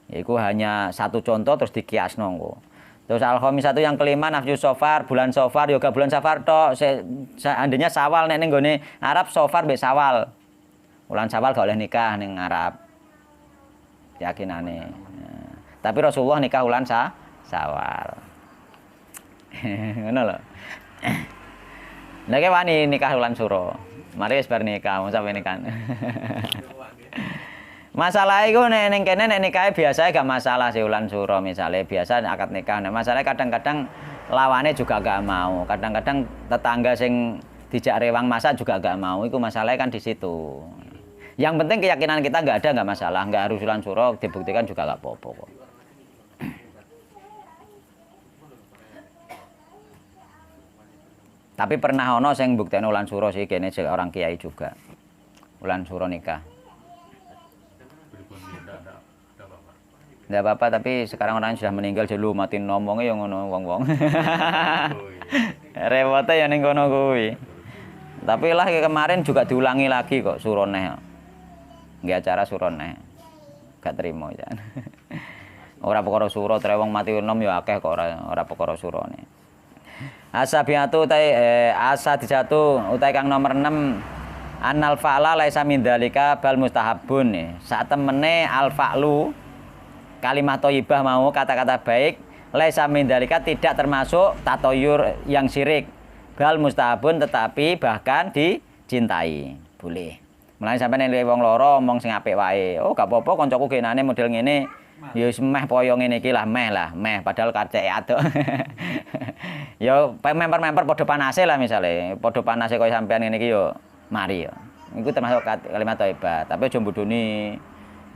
Yaiku hanya satu contoh terus dikiasno engko. Terus al-khamisatu yang kelima nafsu safar, bulan safar ya gak bulan safar tok. Seandainya Syawal nek ning gone Arab safar mbek Syawal. Bulan Syawal gak oleh nikah ning Arab. Yakinane. Tapi Rasulullah nikah bulan Syawal. Ngono lho. Nek wani nikah bulan Suro. Mari wis bar nikah, sampe nikah. Masalah iku ning kene nek nikahe biasa gak masalah sih bulan Suro misalnya biasa akad nikah. Nah, masalahnya kadang-kadang lawane juga gak mau. Kadang-kadang tetangga sing dijak rewang masak juga gak mau. Iku masalahnya kan di situ. Yang penting keyakinan kita gak ada gak masalah. Gak harus bulan Suro dibuktikan juga gak apa-apa kok. Tapi pernah ono sing buktekno ulan suro sih kene orang kiai juga. Ulan suro nikah. Enggak apa-apa tapi sekarang orang sudah meninggal dulu mati ngomongnya yang ngono wong-wong. Repote ya ning kono kuwi. Tapi lah kemarin juga diulangi lagi kok suroneh. Nggih acara suroneh. Gak terima ya. Ora perkara suro tre wong mati enom ya akeh kok ora perkara surone. Asabiatu asa dijatu utai kang nomor 6 annal fa'la laisa min dzalika bal mustahabun. Saat temene al fa'lu kalimat thayyibah mau kata-kata baik laisa min dzalika tidak termasuk tatoyur yang syirik. Bal mustahabun tetapi bahkan dicintai. Boleh. Mulane sampeyan nek wong loro omong sing apik wae. Oh, gak apa-apa kancaku genane model ngene. Ya wis meh poyo ngene iki lah, meh padahal kaceke aduk. Ya memper-memper padha panase lah misale. Padha panase kaya sampeyan ngene iki yo mari yo. Iku termasuk kalimat thayyibah, tapi aja mbuduni.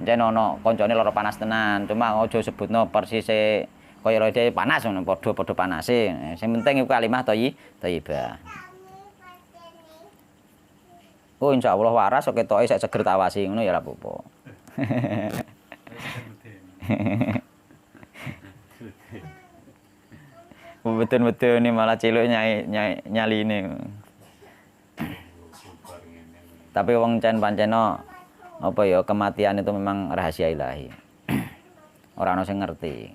Jen ono kancane lara panas tenan, cuma aja sebutno persise kaya rene panas ngono, padha-padha panase. Sing penting iku kalimat thayyibah. Oh insyaallah waras kok ketoke sak seger tawasi ngono ya ora apa-apa. Betul-betul ini malah ciluk nyaline. Tapi wong cen panceno apa ya kematian itu memang rahasia ilahi. Ora ono sing ngerti.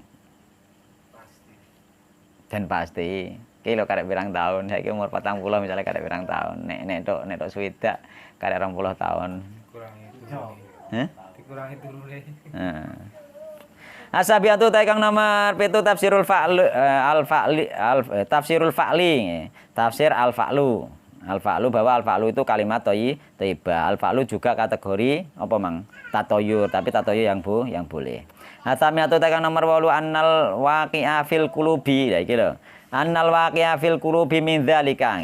Dan pasti. Ki lho karek pirang tahun, saiki umur 40 misalnya karek pirang tahun. Nek tok swidak karek 20 tahun. Dikurangi turune. Heh? Dikurangi turune. Heeh. Asabiatu ta kang nomor 7 tafsirul al-fa'li tafsirul fa'li. Tafsir al-fa'lu. Al-fa'lu bahwa al-fa'lu itu kalimat thayyibah. Al-fa'lu juga kategori apa mang? Tatoyur, tapi tatoyur yang boleh. Asamiatu ta kang nomor 8 annal waqi'a fil qulubi. Ya iki lho. Annal waqi'a fil qulubi min dzalika.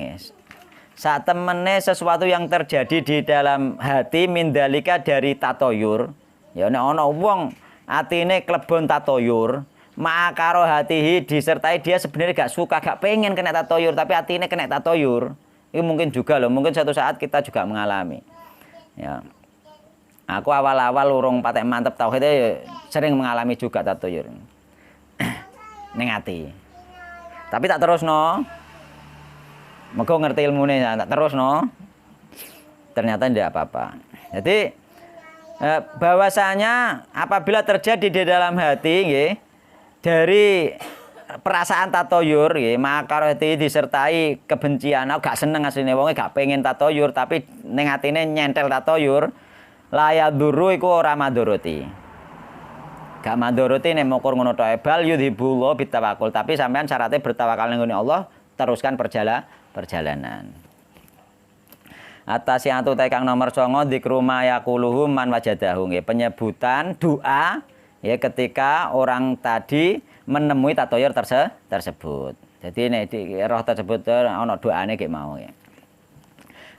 Saat temene sesuatu yang terjadi di dalam hati min dzalika dari tatoyur. Ya nek ana wong atine klebon tatoyur, ma'akaro hatihi disertai dia sebenarnya gak suka, gak pengen kena tatoyur, tapi atine kena tatoyur. Itu mungkin juga loh, mungkin suatu saat kita juga mengalami. Ya. Aku awal-awal urung patek mantep tauhid sering mengalami juga tatoyur. Ning ati. Tapi tak terusno. Mergo ngerti ilmune tak terusno. Ternyata tidak apa-apa. Jadi bahwasanya apabila terjadi di dalam hati nggih dari perasaan tatoyur nggih maka hati disertai kebencian aku gak seneng asline wonge gak pengen tatoyur tapi ning atine nyentel tatoyur layaduru iku ora madoroti gak madoroti nek mokur ngono tok bal yudhibullah bitawakul tapi sampean syaratnya bertawakal ning Allah teruskan perjalanan. Atas yang atu kang nomor 9 dzikru ma yaquluhu man wajadahu nggih penyebutan doa ya ketika orang tadi menemui tatoyur tersebut. Jadi nek roh tersebut ana doane nggih mau ya.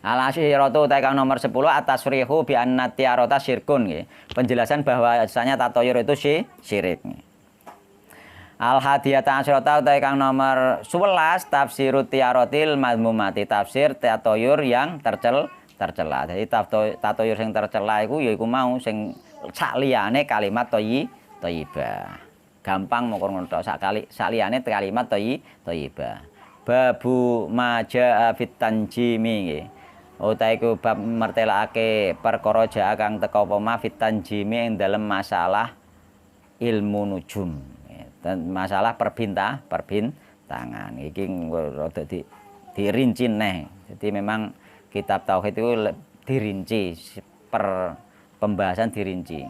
Al-asyiratu kang nomor 10 atas rihu bi anna tiarata syirkun nggih. Penjelasan bahwasanya tatoyur itu syirik. Al-hadiyata asyrata kang nomor 11 tafsirut tiarotil madmumati tafsir tatoyur yang tercela. Jadi tatoyur yang tercela iku yaiku mau sing sakliyane kalimat thayyibah. Gampang mokor ngono tok sakliyane kalimat thayyibah. Babu majaa fit tanjimi nggih. Utawa iku bab mertelake perkara jaa kang teka apa fit tanjimi ing dalem masalah ilmu nujum. Dan masalah perbintangan iki rada dirinci neh. Jadi memang kitab tauhid itu dirinci pembahasan dirinci.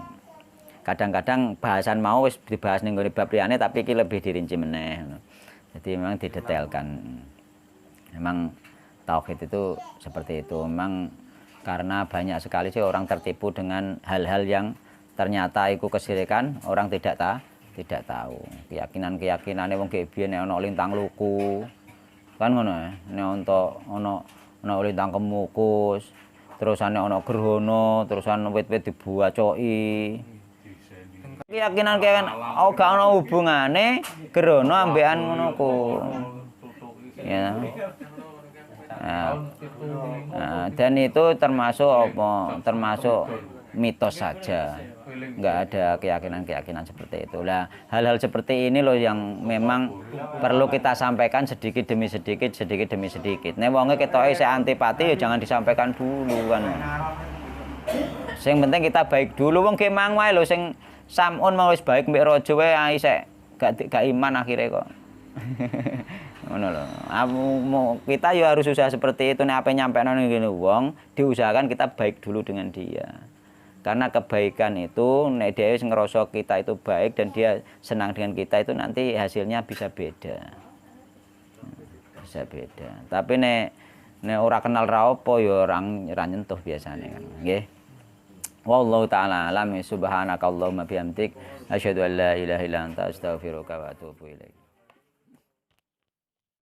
Kadang-kadang bahasan mau wis dibahas ning gone bab liyane tapi iki lebih dirinci meneh. Jadi memang didetailkan. Memang tauhid itu seperti itu. Memang karena banyak sekali sih orang tertipu dengan hal-hal yang ternyata itu kesyirikan, orang tidak tahu keyakinannya wong biyen nek ana lintang luku kan ngono nek ana lintang kemukus terus ana gerhana terusan wit-wit dibuacoki keyakinan gak ana hubungane gerhana ambekan ngono ku ya dan itu termasuk mitos saja. Nggak ada keyakinan seperti itu. Lah, hal-hal seperti ini loh yang memang perlu kita sampaikan sedikit demi sedikit. Nek wonge ketoke sik antipati ya jangan disampaikan dulu kan. Sing penting kita baik dulu wong ge mang wae lho sing samun mau wis baik mbek raja wae isek gak iman akhire kok. Ngono lho. Kita ya harus usaha seperti itu nek ape nyampekno ngene wong, diusahakan kita baik dulu dengan dia. Karena kebaikan itu nek dia ngerasa kita itu baik dan dia senang dengan kita itu nanti hasilnya bisa beda. bisa beda. Tapi nek ora kenal ra apa ya ora nyentuh biasane kan. Nggih. Wallahu taala alam subhanakallahumma bihamdik asyhadu an la ilaha illa anta astaghfiruka wa atubu ilaik.